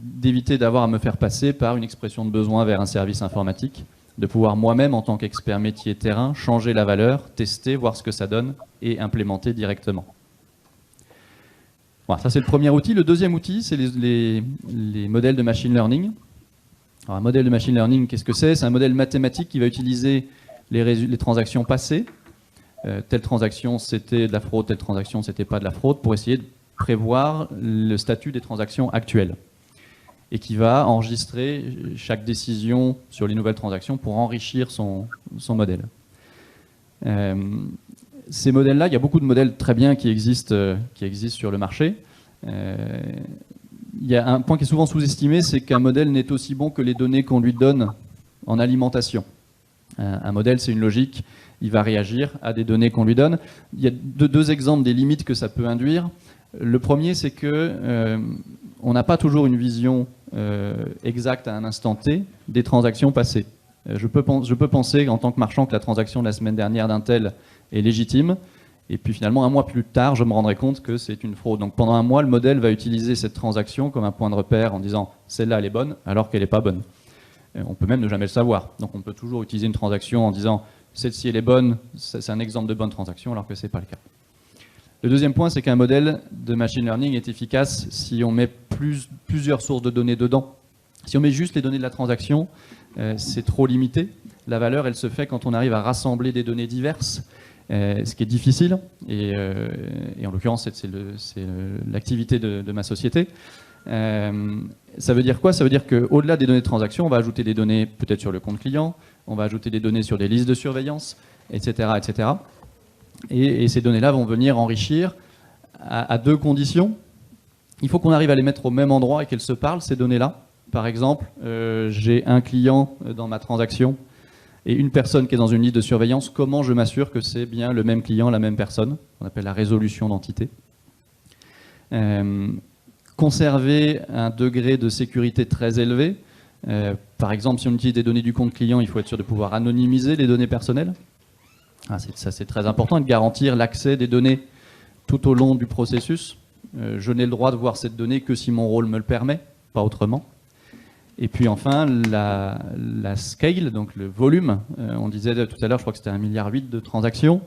d'éviter d'avoir à me faire passer par une expression de besoin vers un service informatique, de pouvoir moi-même en tant qu'expert métier terrain changer la valeur, tester, voir ce que ça donne et implémenter directement. Voilà, ça c'est le premier outil. Le deuxième outil, c'est les modèles de machine learning. Alors, un modèle de machine learning, qu'est-ce que c'est? C'est un modèle mathématique qui va utiliser les transactions passées. Telle transaction, c'était de la fraude, telle transaction, c'était pas de la fraude, pour essayer de prévoir le statut des transactions actuelles. Et qui va enregistrer chaque décision sur les nouvelles transactions pour enrichir son modèle. Ces modèles-là, il y a beaucoup de modèles très bien qui existent sur le marché. Il y a un point qui est souvent sous-estimé, c'est qu'un modèle n'est aussi bon que les données qu'on lui donne en alimentation. Un modèle, c'est une logique, il va réagir à des données qu'on lui donne. Il y a deux exemples des limites que ça peut induire. Le premier, c'est que on n'a pas toujours une vision exacte à un instant T des transactions passées. Je peux penser en tant que marchand que la transaction de la semaine dernière d'un tel est légitime, et puis finalement un mois plus tard, je me rendrai compte que c'est une fraude. Donc pendant un mois, le modèle va utiliser cette transaction comme un point de repère en disant celle-là elle est bonne alors qu'elle n'est pas bonne. On peut même ne jamais le savoir. Donc on peut toujours utiliser une transaction en disant celle-ci elle est bonne, c'est un exemple de bonne transaction alors que ce n'est pas le cas. Le deuxième point, c'est qu'un modèle de machine learning est efficace si on met plusieurs sources de données dedans. Si on met juste les données de la transaction, c'est trop limité. La valeur, elle se fait quand on arrive à rassembler des données diverses, ce qui est difficile. Et en l'occurrence, c'est l'activité de ma société. Ça veut dire quoi? Ça veut dire qu'au-delà des données de transaction, on va ajouter des données peut-être sur le compte client, on va ajouter des données sur des listes de surveillance, etc. etc. Et ces données-là vont venir enrichir à deux conditions. Il faut qu'on arrive à les mettre au même endroit et qu'elles se parlent, ces données-là. Par exemple, j'ai un client dans ma transaction et une personne qui est dans une liste de surveillance. Comment je m'assure que c'est bien le même client, la même personne? On appelle la résolution d'entité. Conserver un degré de sécurité très élevé. Par exemple, si on utilise des données du compte client, il faut être sûr de pouvoir anonymiser les données personnelles. Ça, c'est très important, de garantir l'accès des données tout au long du processus. Je n'ai le droit de voir cette donnée que si mon rôle me le permet, pas autrement. Et puis enfin, la scale, donc le volume. On disait tout à l'heure, je crois que c'était 1,8 milliard de transactions.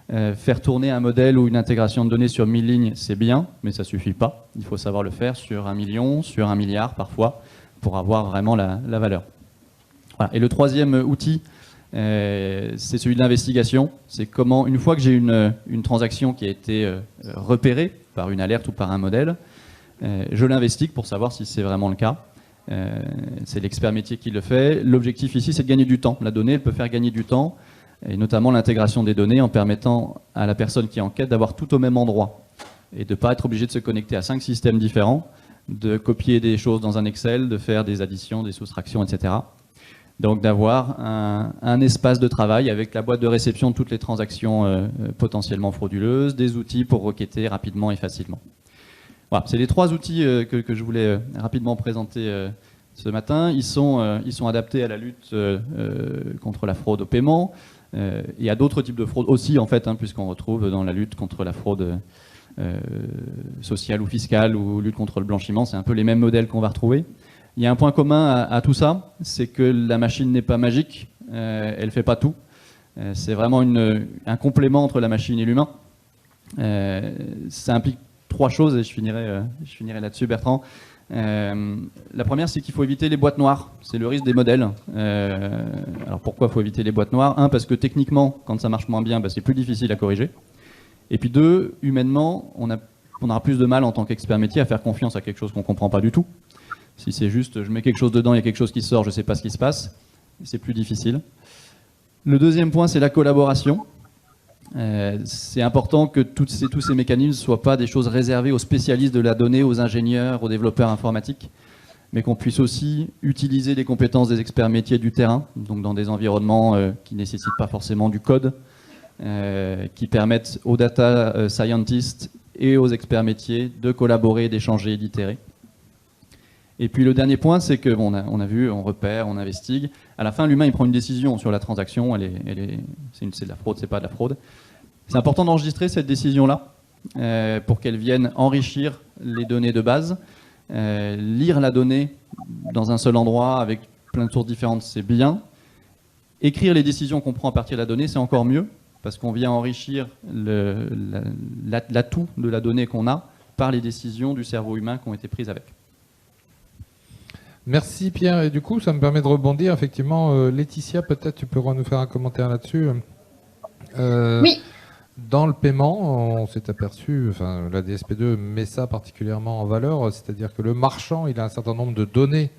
Faire tourner un modèle ou une intégration de données sur 1000 lignes, c'est bien, mais ça ne suffit pas. Il faut savoir le faire sur 1 million, sur 1 milliard parfois, pour avoir vraiment la valeur. Voilà. Et le troisième outil, c'est celui de l'investigation. C'est comment, une fois que j'ai une transaction qui a été repérée par une alerte ou par un modèle, je l'investigue pour savoir si c'est vraiment le cas. C'est l'expert métier qui le fait. L'objectif ici, c'est de gagner du temps. La donnée, elle peut faire gagner du temps, et notamment l'intégration des données en permettant à la personne qui enquête d'avoir tout au même endroit et de ne pas être obligé de se connecter à 5 systèmes différents, de copier des choses dans un Excel, de faire des additions, des soustractions, etc. Donc d'avoir un espace de travail avec la boîte de réception de toutes les transactions potentiellement frauduleuses, des outils pour requêter rapidement et facilement. Voilà, c'est les trois outils que je voulais rapidement présenter ce matin. Ils sont adaptés à la lutte contre la fraude au paiement et à d'autres types de fraude aussi, en fait, puisqu'on retrouve dans la lutte contre la fraude sociale ou fiscale ou lutte contre le blanchiment, c'est un peu les mêmes modèles qu'on va retrouver. Il y a un point commun à tout ça, c'est que la machine n'est pas magique, elle ne fait pas tout. C'est vraiment un complément entre la machine et l'humain. Ça implique trois choses, et je finirai là-dessus, Bertrand. La première, c'est qu'il faut éviter les boîtes noires. C'est le risque des modèles. Alors pourquoi il faut éviter les boîtes noires? Un, parce que techniquement, quand ça marche moins bien, c'est plus difficile à corriger. Et puis deux, humainement, on aura plus de mal en tant qu'expert métier à faire confiance à quelque chose qu'on ne comprend pas du tout. Si c'est juste, je mets quelque chose dedans, il y a quelque chose qui sort, je ne sais pas ce qui se passe, c'est plus difficile. Le deuxième point, c'est la collaboration. C'est important que tous ces mécanismes ne soient pas des choses réservées aux spécialistes de la donnée, aux ingénieurs, aux développeurs informatiques, mais qu'on puisse aussi utiliser les compétences des experts métiers du terrain, donc dans des environnements qui ne nécessitent pas forcément du code, qui permettent aux data scientists et aux experts métiers de collaborer, d'échanger et d'itérer. Et puis le dernier point, c'est qu'on a vu, on repère, on investigue. À la fin, l'humain, il prend une décision sur la transaction. C'est de la fraude, c'est pas de la fraude. C'est important d'enregistrer cette décision-là pour qu'elle vienne enrichir les données de base. Lire la donnée dans un seul endroit avec plein de sources différentes, c'est bien. Écrire les décisions qu'on prend à partir de la donnée, c'est encore mieux parce qu'on vient enrichir l'atout de la donnée qu'on a par les décisions du cerveau humain qui ont été prises avec. Merci Pierre. Et du coup, ça me permet de rebondir. Effectivement, Laetitia, peut-être tu pourras nous faire un commentaire là-dessus. Oui. Dans le paiement, on s'est aperçu, enfin, la DSP2 met ça particulièrement en valeur, c'est-à-dire que le marchand, il a un certain nombre de données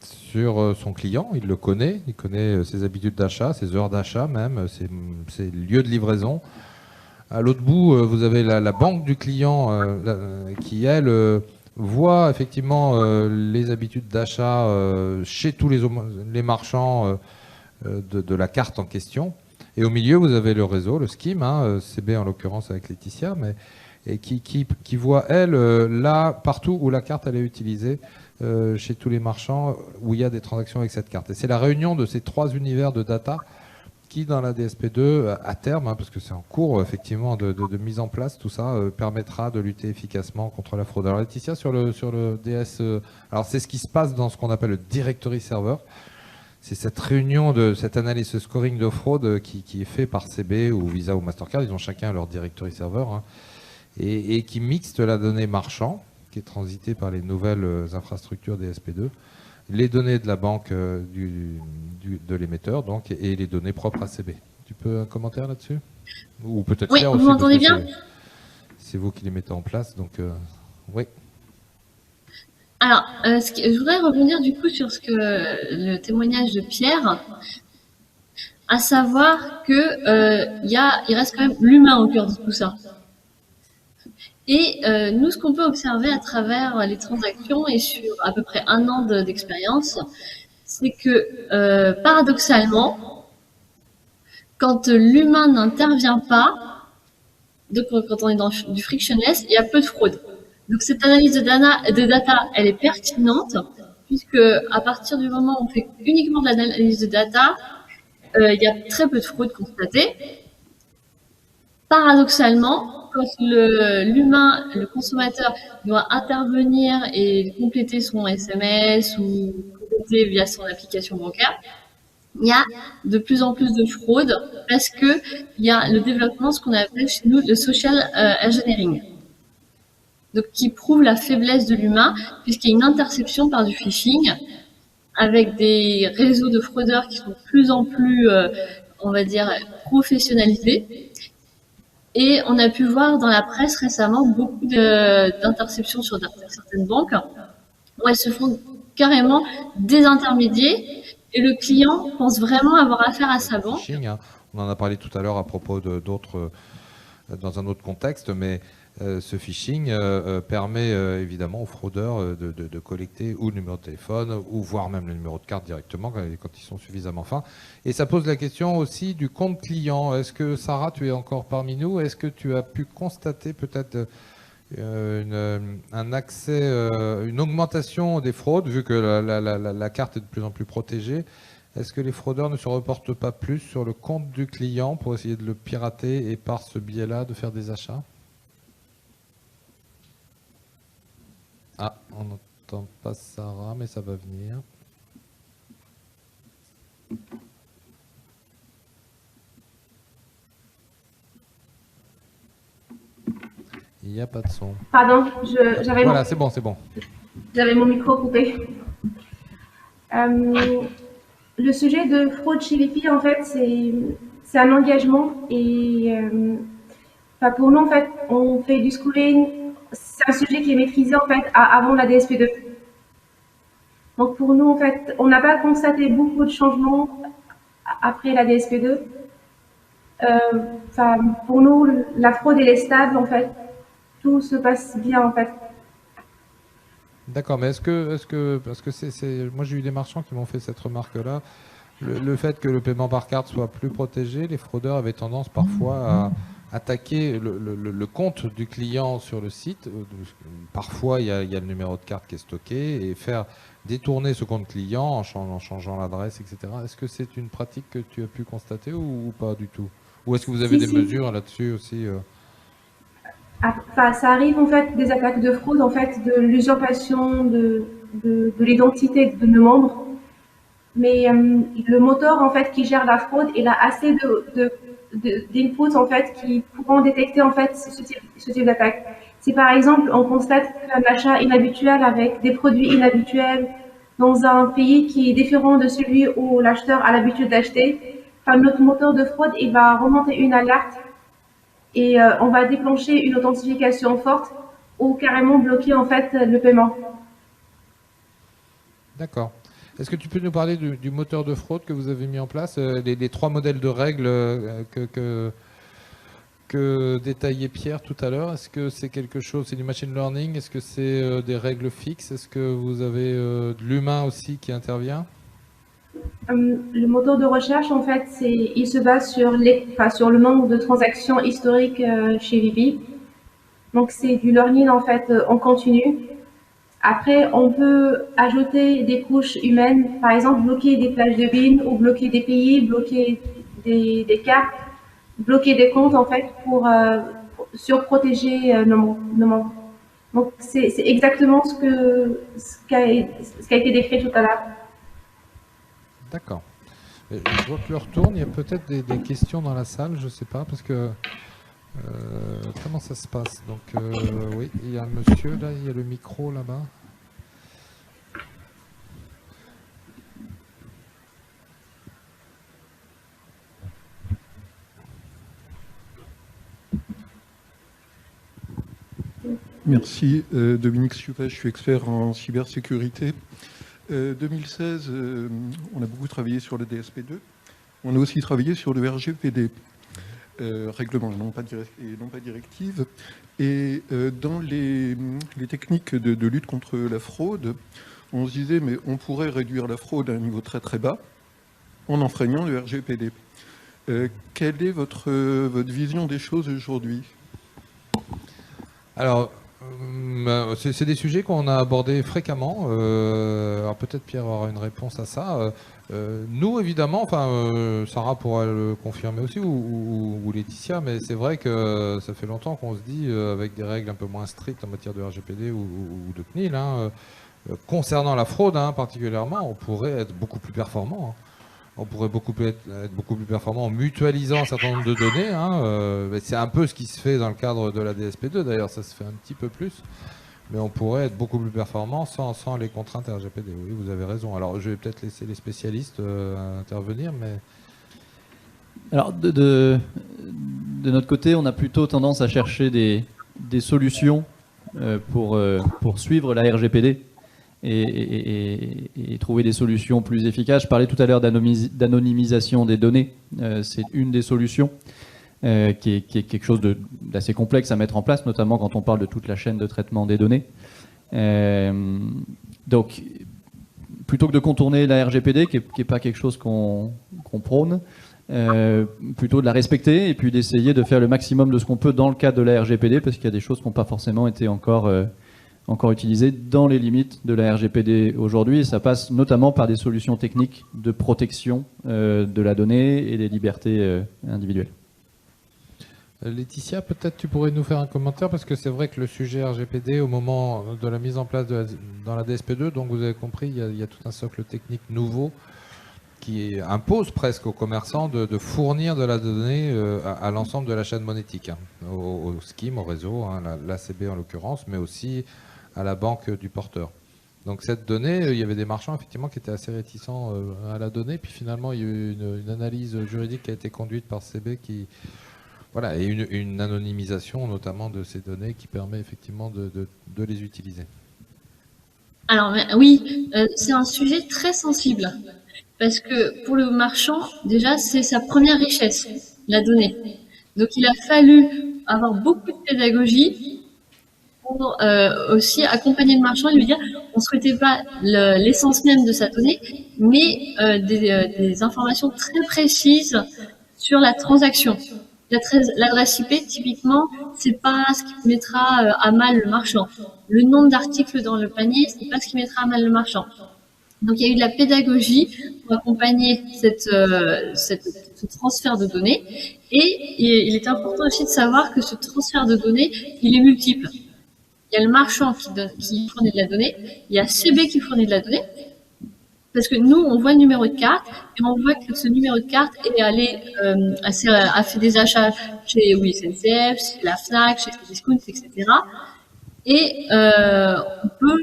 sur son client, il le connaît, il connaît ses habitudes d'achat, ses heures d'achat même, ses lieux de livraison. À l'autre bout, vous avez la banque du client qui, elle, voit effectivement les habitudes d'achat chez tous les marchands de la carte en question. Et au milieu, vous avez le réseau, le scheme, CB en l'occurrence avec Laetitia, et qui voit, elle, là, partout où la carte elle est utilisée, chez tous les marchands, où il y a des transactions avec cette carte. Et c'est la réunion de ces trois univers de data qui, dans la DSP2, à terme, parce que c'est en cours, effectivement, de mise en place, tout ça, permettra de lutter efficacement contre la fraude. Alors Laetitia, sur le DS, alors c'est ce qui se passe dans ce qu'on appelle le directory server. C'est cette réunion de cette analyse, ce scoring de fraude qui est fait par CB ou Visa ou Mastercard. Ils ont chacun leur directory server et qui mixte la donnée marchand, qui est transitée par les nouvelles infrastructures DSP2, les données de la banque de l'émetteur donc, et les données propres à CB. Tu peux un commentaire là-dessus? Ou peut-être Oui, Pierre vous aussi, m'entendez bien? C'est vous qui les mettez en place, donc oui. Alors, je voudrais revenir du coup sur le témoignage de Pierre, à savoir que il reste quand même l'humain au cœur de tout ça. Et nous, ce qu'on peut observer à travers les transactions et sur à peu près un an d'expérience, c'est que paradoxalement, quand l'humain n'intervient pas, donc quand on est dans du frictionless, il y a peu de fraude. Donc cette analyse de data, elle est pertinente, puisque à partir du moment où on fait uniquement de l'analyse de data, il y a très peu de fraude constatée. Paradoxalement, quand l'humain, le consommateur, doit intervenir et compléter son SMS ou compléter via son application bancaire, il y a de plus en plus de fraude parce que il y a le développement, ce qu'on appelle chez nous le social engineering. Donc, qui prouve la faiblesse de l'humain, puisqu'il y a une interception par du phishing, avec des réseaux de fraudeurs qui sont de plus en plus, on va dire, professionnalisés. Et on a pu voir dans la presse récemment beaucoup d'interceptions sur certaines banques, où elles se font carrément désintermédier, et le client pense vraiment avoir affaire à sa banque. Phishing, on en a parlé tout à l'heure à propos d'autres, dans un autre contexte, mais ce phishing permet évidemment aux fraudeurs de collecter ou le numéro de téléphone ou voire même le numéro de carte directement quand ils sont suffisamment fins. Et ça pose la question aussi du compte client. Est-ce que Sarah, tu es encore parmi nous? Est-ce que tu as pu constater peut-être un accès, une augmentation des fraudes vu que la carte est de plus en plus protégée? Est-ce que les fraudeurs ne se reportent pas plus sur le compte du client pour essayer de le pirater et par ce biais-là de faire des achats? Ah, on n'entend pas Sarah, mais ça va venir. Il n'y a pas de son. Pardon, j'avais Voilà, c'est bon, c'est bon. J'avais mon micro coupé. Le sujet de fraude chez les filles, en fait, c'est un engagement et pour nous, en fait, on fait du schooling. C'est un sujet qui est maîtrisé en fait avant la DSP2. Donc pour nous, en fait, on n'a pas constaté beaucoup de changements après la DSP2. Pour nous, la fraude elle est stable en fait. Tout se passe bien en fait. D'accord, mais est-ce que parce que moi j'ai eu des marchands qui m'ont fait cette remarque-là, le fait que le paiement par carte soit plus protégé, les fraudeurs avaient tendance parfois à attaquer le compte du client sur le site. Parfois, il y a le numéro de carte qui est stocké et faire détourner ce compte client en changeant l'adresse, etc. Est-ce que c'est une pratique que tu as pu constater ou pas du tout? Ou est-ce que vous avez des mesures là-dessus aussi Ça arrive en fait des attaques de fraude, en fait, de l'usurpation de l'identité de nos membres. Mais le moteur en fait qui gère la fraude, il a assez d'inputs en fait qui pourront détecter en fait ce type d'attaque. Si par exemple on constate un achat inhabituel avec des produits inhabituels dans un pays qui est différent de celui où l'acheteur a l'habitude d'acheter, enfin, notre moteur de fraude, il va remonter une alerte et on va déclencher une authentification forte ou carrément bloquer en fait le paiement. D'accord. Est-ce que tu peux nous parler du moteur de fraude que vous avez mis en place, les 3 modèles de règles que détaillait Pierre tout à l'heure? Est-ce que c'est quelque chose, c'est du machine learning? Est-ce que c'est des règles fixes? Est-ce que vous avez de l'humain aussi qui intervient? Le moteur de recherche, en fait, il se base sur le nombre de transactions historiques chez Vivi. Donc, c'est du learning, en fait, en continu. Après, on peut ajouter des couches humaines, par exemple, bloquer des plages de BIN ou bloquer des pays, bloquer des cartes, bloquer des comptes, en fait, pour surprotéger nos membres. Donc, c'est exactement ce qui a été décrit tout à l'heure. D'accord. Je vois que l'heure tourne. Il y a peut-être des questions dans la salle, je ne sais pas, parce que comment ça se passe? Donc oui, il y a un monsieur là, il y a le micro là-bas. Merci. Dominique Siupa, je suis expert en cybersécurité. 2016, on a beaucoup travaillé sur le DSP2. On a aussi travaillé sur le RGPD, règlement et non pas directive. Et dans les techniques de lutte contre la fraude, on se disait mais on pourrait réduire la fraude à un niveau très très bas en enfreignant le RGPD. Quelle est votre vision des choses aujourd'hui? Alors, c'est des sujets qu'on a abordés fréquemment. Alors peut-être Pierre aura une réponse à ça. Nous, évidemment, enfin, Sarah pourra le confirmer aussi, ou Laetitia, mais c'est vrai que ça fait longtemps qu'on se dit, avec des règles un peu moins strictes en matière de RGPD ou de CNIL, hein, concernant la fraude particulièrement, on pourrait être beaucoup plus performant. On pourrait être beaucoup plus performant en mutualisant un certain nombre de données. C'est un peu ce qui se fait dans le cadre de la DSP2, d'ailleurs, ça se fait un petit peu plus. Mais on pourrait être beaucoup plus performant sans les contraintes RGPD. Oui, vous avez raison. Alors, je vais peut-être laisser les spécialistes intervenir, mais... Alors, de notre côté, on a plutôt tendance à chercher des solutions pour suivre la RGPD. Et trouver des solutions plus efficaces. Je parlais tout à l'heure d'anonymisation des données. C'est une des solutions qui est quelque chose d'assez complexe à mettre en place, notamment quand on parle de toute la chaîne de traitement des données. Donc, plutôt que de contourner la RGPD, qui n'est pas quelque chose qu'on prône, plutôt de la respecter et puis d'essayer de faire le maximum de ce qu'on peut dans le cadre de la RGPD, parce qu'il y a des choses qui n'ont pas forcément été encore utilisé dans les limites de la RGPD aujourd'hui. Et ça passe notamment par des solutions techniques de protection de la donnée et des libertés individuelles. Laetitia, peut-être tu pourrais nous faire un commentaire, parce que c'est vrai que le sujet RGPD, au moment de la mise en place dans la DSP2, donc vous avez compris, il y a tout un socle technique nouveau qui impose presque aux commerçants de fournir de la donnée à l'ensemble de la chaîne monétique, au scheme, au réseau, l'ACB en l'occurrence, mais aussi à la banque du porteur. Donc cette donnée, il y avait des marchands effectivement qui étaient assez réticents à la donner, puis finalement il y a eu une analyse juridique qui a été conduite par CB qui, voilà, et une anonymisation notamment de ces données qui permet effectivement de les utiliser. Alors oui, c'est un sujet très sensible, parce que pour le marchand, déjà c'est sa première richesse, la donnée. Donc il a fallu avoir beaucoup de pédagogie pour aussi accompagner le marchand et lui dire on ne souhaitait pas l'essence même de sa donnée, mais des informations très précises sur la transaction. L'adresse IP, typiquement, c'est pas ce qui mettra à mal le marchand. Le nombre d'articles dans le panier, c'est pas ce qui mettra à mal le marchand. Donc il y a eu de la pédagogie pour accompagner ce transfert de données. Et il est important aussi de savoir que ce transfert de données, il est multiple. Il y a le marchand qui fournit de la donnée, il y a CB qui fournit de la donnée, parce que nous, on voit le numéro de carte, et on voit que ce numéro de carte est allé, a fait des achats chez SNCF, chez la Fnac, chez Cdiscount, etc. Et on peut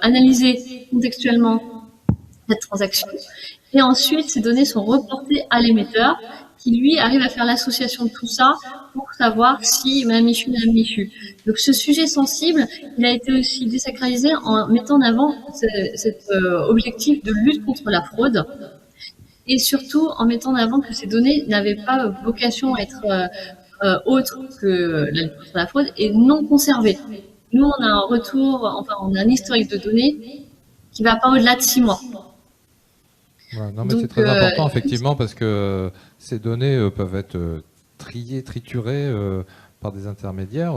analyser contextuellement cette transaction. Et ensuite, ces données sont reportées à l'émetteur qui, lui, arrive à faire l'association de tout ça pour savoir si Madame Michu, Madame Michu. Donc, ce sujet sensible, il a été aussi désacralisé en mettant en avant cet objectif de lutte contre la fraude et surtout en mettant en avant que ces données n'avaient pas vocation à être autre que la lutte contre la fraude et non conservées. Nous, on a un retour, enfin, on a un historique de données qui va pas au-delà de 6 mois. Ouais, non, mais Donc, c'est très important, effectivement, parce que ces données peuvent être triées, triturées par des intermédiaires.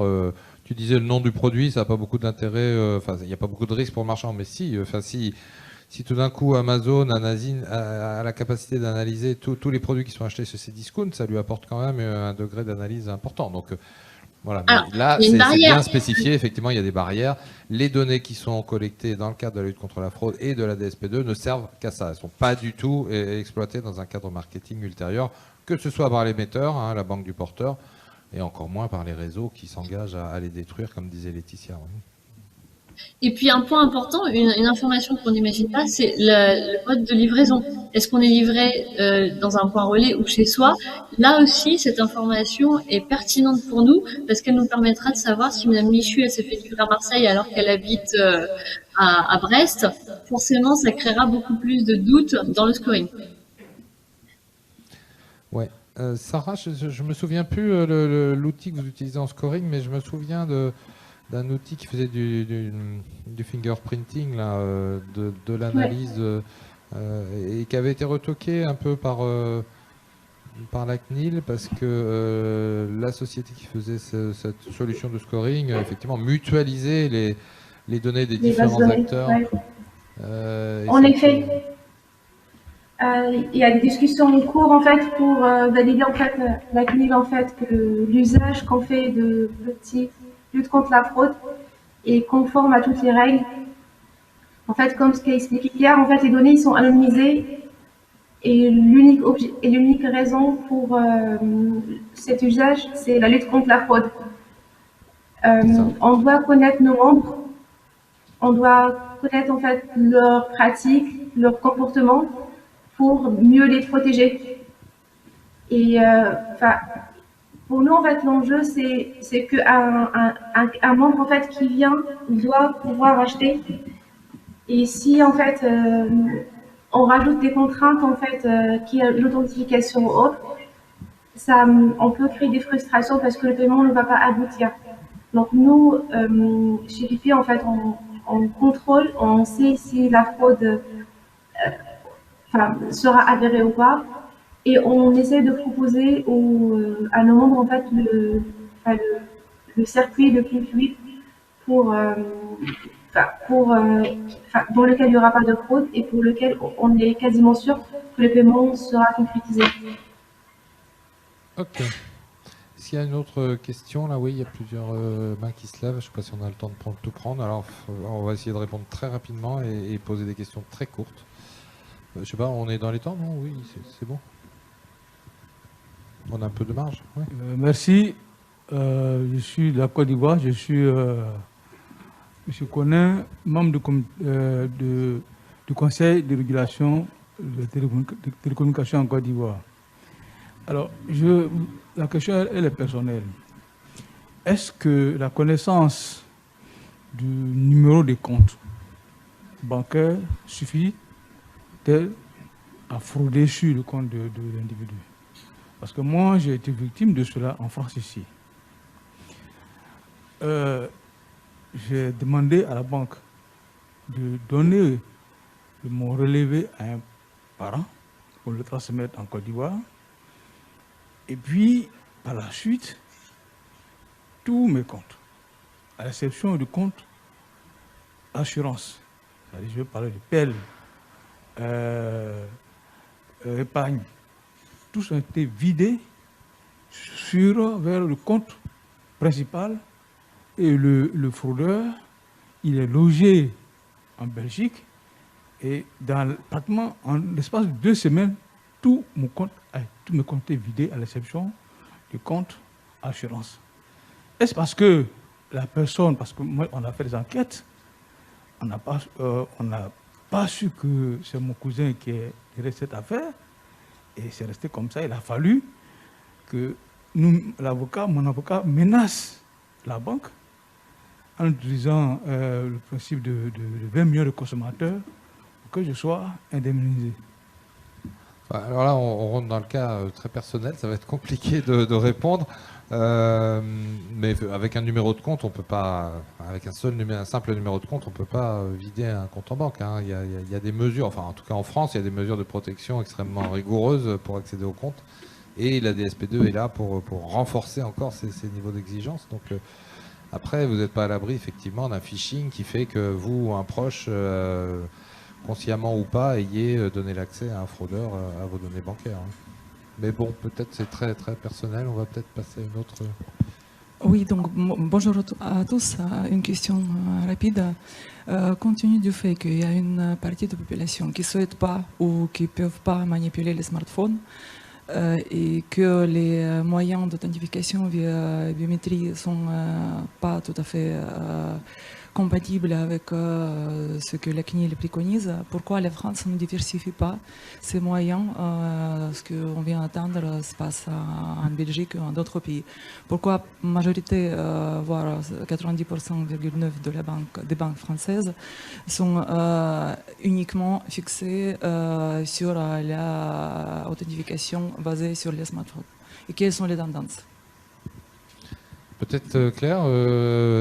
Tu disais le nom du produit, ça n'a pas beaucoup d'intérêt, enfin, il n'y a pas beaucoup de risque pour le marchand, mais si, si tout d'un coup Amazon a la capacité d'analyser tous les produits qui sont achetés chez ces discounts, ça lui apporte quand même un degré d'analyse important. Donc, voilà, mais alors, là, il y a une c'est barrière. bien spécifié. Effectivement, il y a des barrières. Les données qui sont collectées dans le cadre de la lutte contre la fraude et de la DSP2 ne servent qu'à ça. Elles ne sont pas du tout exploitées dans un cadre marketing ultérieur, que ce soit par l'émetteur, hein, la banque du porteur, et encore moins par les réseaux qui s'engagent à les détruire, comme disait Laetitia. Oui. Et puis un point important, une information qu'on n'imagine pas, c'est le mode de livraison. Est-ce qu'on est livré dans un point relais ou chez soi? Là aussi, cette information est pertinente pour nous parce qu'elle nous permettra de savoir si Madame Michu elle s'est fait livrer à Marseille alors qu'elle habite à Brest. Forcément, ça créera beaucoup plus de doutes dans le scoring. Ouais. Sarah, je me souviens plus l'outil que vous utilisez en scoring, mais je me souviens d'un outil qui faisait du fingerprinting, là, de l'analyse, et qui avait été retoqué un peu par la CNIL, parce que la société qui faisait cette solution de scoring, effectivement, mutualisait les données des différents acteurs. Ouais. Et En effet, il y a des discussions en cours en fait pour valider en fait la CNIL en fait que l'usage qu'on fait de l'outil lutte contre la fraude est conforme à toutes les règles. En fait, comme ce qu'a expliqué Pierre, en fait les données sont anonymisées et l'unique raison pour cet usage, c'est la lutte contre la fraude. On doit connaître nos membres, on doit connaître en fait leurs pratiques, leurs comportements pour mieux les protéger. Et pour nous en fait l'enjeu c'est que un membre en fait qui vient doit pouvoir acheter. Et si en fait on rajoute des contraintes en fait qui est l'authentification ou autre, ça on peut créer des frustrations parce que le paiement ne va pas aboutir. Donc nous chez Fifi en fait on contrôle, on sait si la fraude sera avérée ou pas, et on essaie de proposer à nos membres en fait le circuit le plus fluide pour dans lequel il n'y aura pas de fraude et pour lequel on est quasiment sûr que le paiement sera concrétisé. Ok. S'il y a une autre question, là, oui, il y a plusieurs mains qui se lèvent. Je ne sais pas si on a le temps de tout prendre. Alors, on va essayer de répondre très rapidement et poser des questions très courtes. Je sais pas, on est dans les temps, non? Oui, c'est bon. On a un peu de marge. Oui. Merci. Je suis de la Côte d'Ivoire. Je suis M. Conin, membre du Conseil de régulation de télécommunications en Côte d'Ivoire. Alors, la question, elle est personnelle. Est-ce que la connaissance du numéro de compte bancaire suffit-elle à frauder sur le compte de l'individu? Parce que moi, j'ai été victime de cela en France ici. J'ai demandé à la banque de donner mon relevé à un parent pour le transmettre en Côte d'Ivoire. Et puis, par la suite, tous mes comptes, à l'exception du compte assurance, c'est-à-dire je vais parler de PEL, épargne, tous ont été vidés vers le compte principal, et le fraudeur, il est logé en Belgique, et pratiquement en l'espace de 2 semaines, tous mes comptes étaient vidés à l'exception du compte assurance. Est-ce parce que la personne, parce que moi on a fait des enquêtes, on n'a pas su que c'est mon cousin qui est derrière cette affaire. Et c'est resté comme ça. Il a fallu que mon avocat menace la banque en utilisant le principe de 20 millions de consommateurs pour que je sois indemnisé. Alors là, on rentre dans le cas très personnel, ça va être compliqué de répondre. Mais avec un numéro de compte, on peut pas, avec un simple numéro de compte, on peut pas vider un compte en banque. Hein. Il y a des mesures, enfin en tout cas en France, il y a des mesures de protection extrêmement rigoureuses pour accéder au compte. Et la DSP2 est là pour renforcer encore ces niveaux d'exigence. Donc après, vous n'êtes pas à l'abri effectivement d'un phishing qui fait que vous ou un proche, consciemment ou pas, ayez donné l'accès à un fraudeur à vos données bancaires. Hein. Mais bon, peut-être c'est très très personnel, on va peut-être passer à une autre... Oui, donc bonjour à tous. Une question rapide. Compte tenu du fait qu'il y a une partie de la population qui ne souhaite pas ou qui ne peuvent pas manipuler les smartphones et que les moyens d'authentification via biométrie ne sont pas tout à fait compatible avec ce que la CNIL préconise, pourquoi la France ne diversifie pas ses moyens, ce qu'on vient d'entendre se passe en Belgique ou en d'autres pays. Pourquoi majorité, voire 90,9% des banques françaises sont uniquement fixées sur la authentification basée sur les smartphones. Et quelles sont les tendances? Peut-être Claire,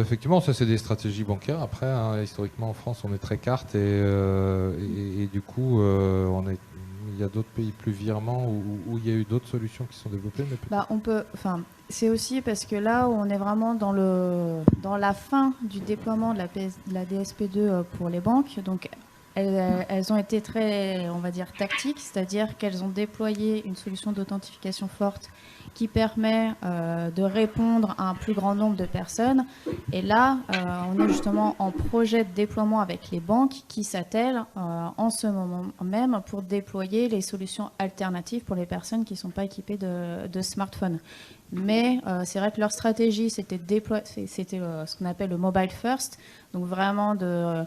effectivement, ça c'est des stratégies bancaires. Après, hein, historiquement en France, on est très carte et du coup, il y a d'autres pays plus virements où il y a eu d'autres solutions qui sont développées. Mais c'est aussi parce que là où on est vraiment dans la fin du déploiement de la DSP2 pour les banques, donc elles ont été très, on va dire, tactiques, c'est-à-dire qu'elles ont déployé une solution d'authentification forte qui permet de répondre à un plus grand nombre de personnes. Et là, on est justement en projet de déploiement avec les banques qui s'attellent en ce moment même pour déployer les solutions alternatives pour les personnes qui ne sont pas équipées de smartphones. Mais c'est vrai que leur stratégie, c'était ce qu'on appelle le mobile first, donc vraiment de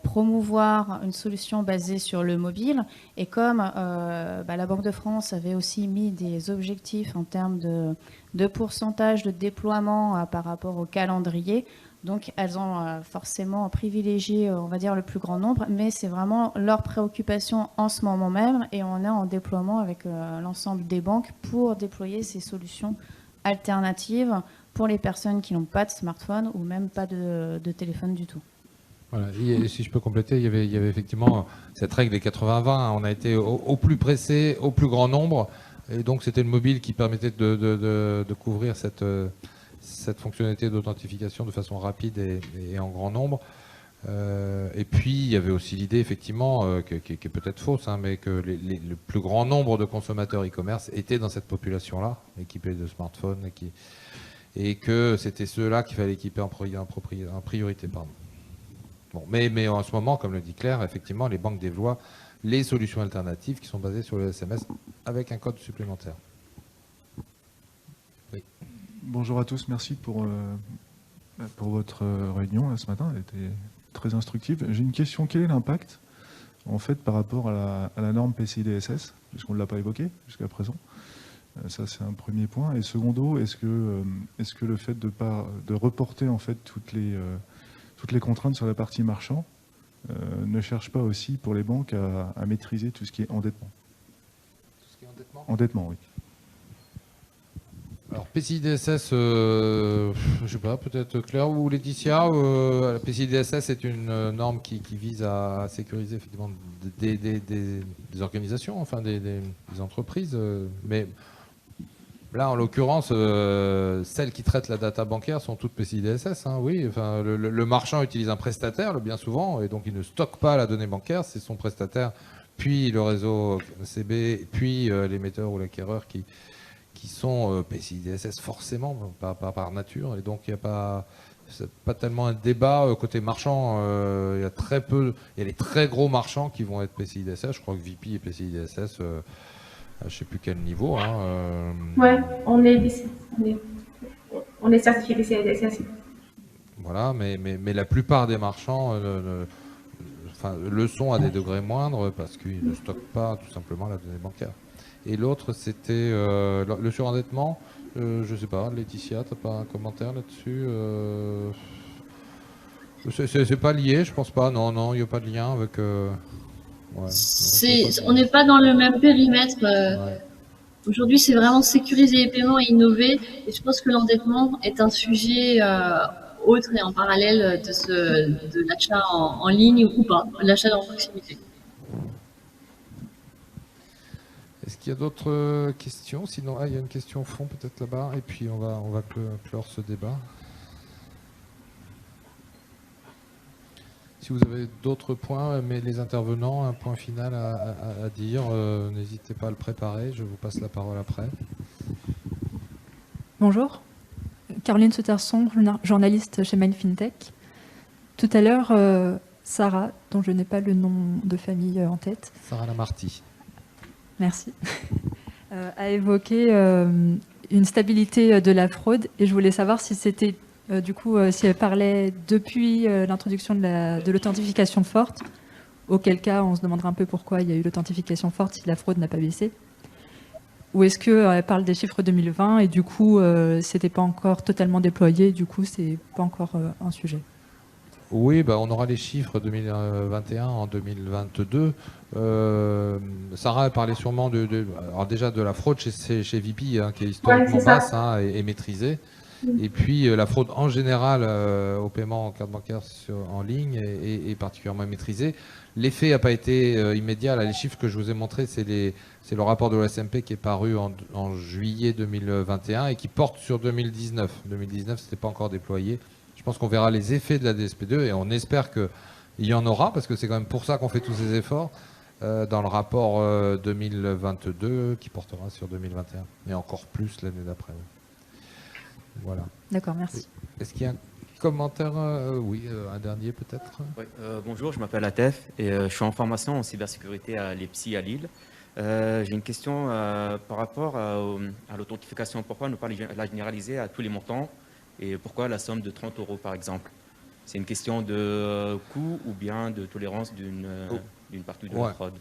promouvoir une solution basée sur le mobile. Et comme la Banque de France avait aussi mis des objectifs en termes de pourcentage de déploiement par rapport au calendrier, donc elles ont forcément privilégié, on va dire, le plus grand nombre, mais c'est vraiment leur préoccupation en ce moment même, et on est en déploiement avec l'ensemble des banques pour déployer ces solutions alternatives pour les personnes qui n'ont pas de smartphone ou même pas de téléphone du tout. Voilà. Et si je peux compléter, il y avait effectivement cette règle des 80-20. Hein. On a été au plus pressé, au plus grand nombre. Et donc, c'était le mobile qui permettait de couvrir cette fonctionnalité d'authentification de façon rapide et en grand nombre. Et puis, il y avait aussi l'idée, effectivement, qui est peut-être fausse, hein, mais que le plus grand nombre de consommateurs e-commerce étaient dans cette population-là, équipés de smartphones, et que c'était ceux-là qu'il fallait équiper en priorité. Pardon. Bon, mais en ce moment, comme le dit Claire, effectivement, les banques déploient les solutions alternatives qui sont basées sur le SMS avec un code supplémentaire. Oui. Bonjour à tous, merci pour votre réunion ce matin, elle était très instructive. J'ai une question, quel est l'impact en fait par rapport à la norme PCI DSS, puisqu'on ne l'a pas évoqué jusqu'à présent? Ça c'est un premier point. Et secondo, est-ce que le fait de reporter en fait toutes les contraintes sur la partie marchand ne cherche pas aussi pour les banques à maîtriser tout ce qui est endettement? Tout ce qui est endettement ? Endettement, oui. Alors PCI DSS, je sais pas, peut-être Claire ou Laetitia. La PCI DSS est une norme qui vise à sécuriser effectivement des organisations, enfin des entreprises, mais là, en l'occurrence, celles qui traitent la data bancaire sont toutes PCI DSS. Hein, oui, enfin, le marchand utilise un prestataire, bien souvent, et donc il ne stocke pas la donnée bancaire. C'est son prestataire, puis le réseau CB, puis l'émetteur ou l'acquéreur qui sont PCI DSS forcément, par nature. Et donc, il n'y a pas tellement un débat côté marchand. Il y a les très gros marchands qui vont être PCI DSS. Je crois que VP est PCI DSS. Je ne sais plus quel niveau. Hein, Ouais, on est certifié PCI DSS. Voilà, mais la plupart des marchands le sont à des degrés moindres parce qu'ils ne stockent pas tout simplement la donnée bancaire. Et l'autre, c'était le surendettement. Je ne sais pas, Laetitia, tu n'as pas un commentaire là-dessus c'est pas lié, je pense pas. Non, il n'y a pas de lien avec... on n'est pas dans le même périmètre. Aujourd'hui, c'est vraiment sécuriser les paiements et innover. Et je pense que l'endettement est un sujet autre et en parallèle de l'achat en ligne ou pas, l'achat dans proximité. Est-ce qu'il y a d'autres questions? Sinon, il y a une question au fond peut-être là-bas, et puis on va clore ce débat. Si vous avez d'autres points, mais les intervenants, un point final à dire, n'hésitez pas à le préparer, je vous passe la parole après. Bonjour, Caroline Souterson, journaliste chez MindFintech. Tout à l'heure, Sarah, dont je n'ai pas le nom de famille en tête. Sarah Lamarty. Merci. A évoqué une stabilité de la fraude, et je voulais savoir si c'était... du coup, si elle parlait depuis l'introduction de l'authentification forte, auquel cas on se demandera un peu pourquoi il y a eu l'authentification forte si la fraude n'a pas baissé. Ou est-ce qu'elle parle des chiffres 2020 et du coup, c'était pas encore totalement déployé, du coup, c'est pas encore un sujet? Oui, on aura les chiffres 2021 en 2022. Sarah parlait sûrement alors déjà de la fraude chez VP, qui est historiquement basse et maîtrisée. Et puis la fraude en général au paiement en carte bancaire en ligne est particulièrement maîtrisée. L'effet n'a pas été immédiat. Là, les chiffres que je vous ai montrés, c'est le rapport de l'OSMP qui est paru en juillet 2021 et qui porte sur 2019. 2019, ce n'était pas encore déployé. Je pense qu'on verra les effets de la DSP2 et on espère qu'il y en aura, parce que c'est quand même pour ça qu'on fait tous ces efforts dans le rapport 2022 qui portera sur 2021 et encore plus l'année d'après. Voilà. D'accord, merci. Est-ce qu'il y a un commentaire? Oui, un dernier peut-être. Oui, bonjour, je m'appelle Atef et je suis en formation en cybersécurité à l'EPSI à Lille. J'ai une question par rapport à l'authentification. Pourquoi ne pas la généraliser à tous les montants et pourquoi la somme de 30 € par exemple? C'est une question de coût ou bien de tolérance d'une partie de la fraude?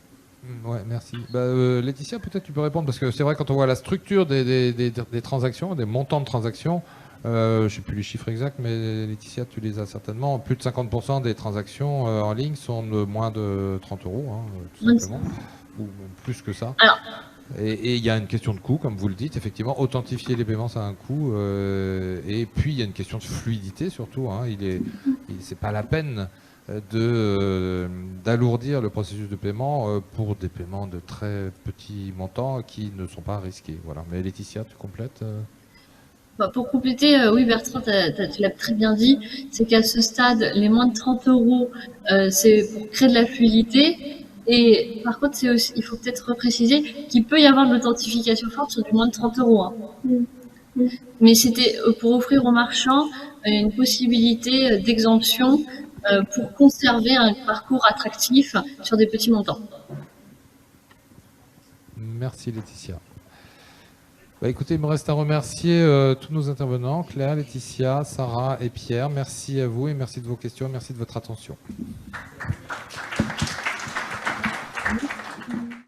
Ouais, merci. Laetitia, peut-être tu peux répondre, parce que c'est vrai, quand on voit la structure des transactions, des montants de transactions, je ne sais plus les chiffres exacts, mais Laetitia, tu les as certainement. Plus de 50% des transactions en ligne sont de moins de 30 €, tout simplement, ou même plus que ça. Alors, et il y a une question de coût, comme vous le dites, effectivement, authentifier les paiements, ça a un coût, et puis il y a une question de fluidité surtout. C'est pas la peine d'alourdir le processus de paiement pour des paiements de très petits montants qui ne sont pas risqués. Voilà. Mais Laetitia, tu complètes pour compléter, oui Bertrand, tu l'as très bien dit, c'est qu'à ce stade, les moins de 30 €, c'est pour créer de la fluidité. Et par contre, il faut peut-être préciser qu'il peut y avoir de l'authentification forte sur du moins de 30 €. Mais c'était pour offrir aux marchands une possibilité d'exemption pour conserver un parcours attractif sur des petits montants. Merci Laetitia. Écoutez, il me reste à remercier tous nos intervenants, Claire, Laetitia, Sarah et Pierre. Merci à vous et merci de vos questions, merci de votre attention.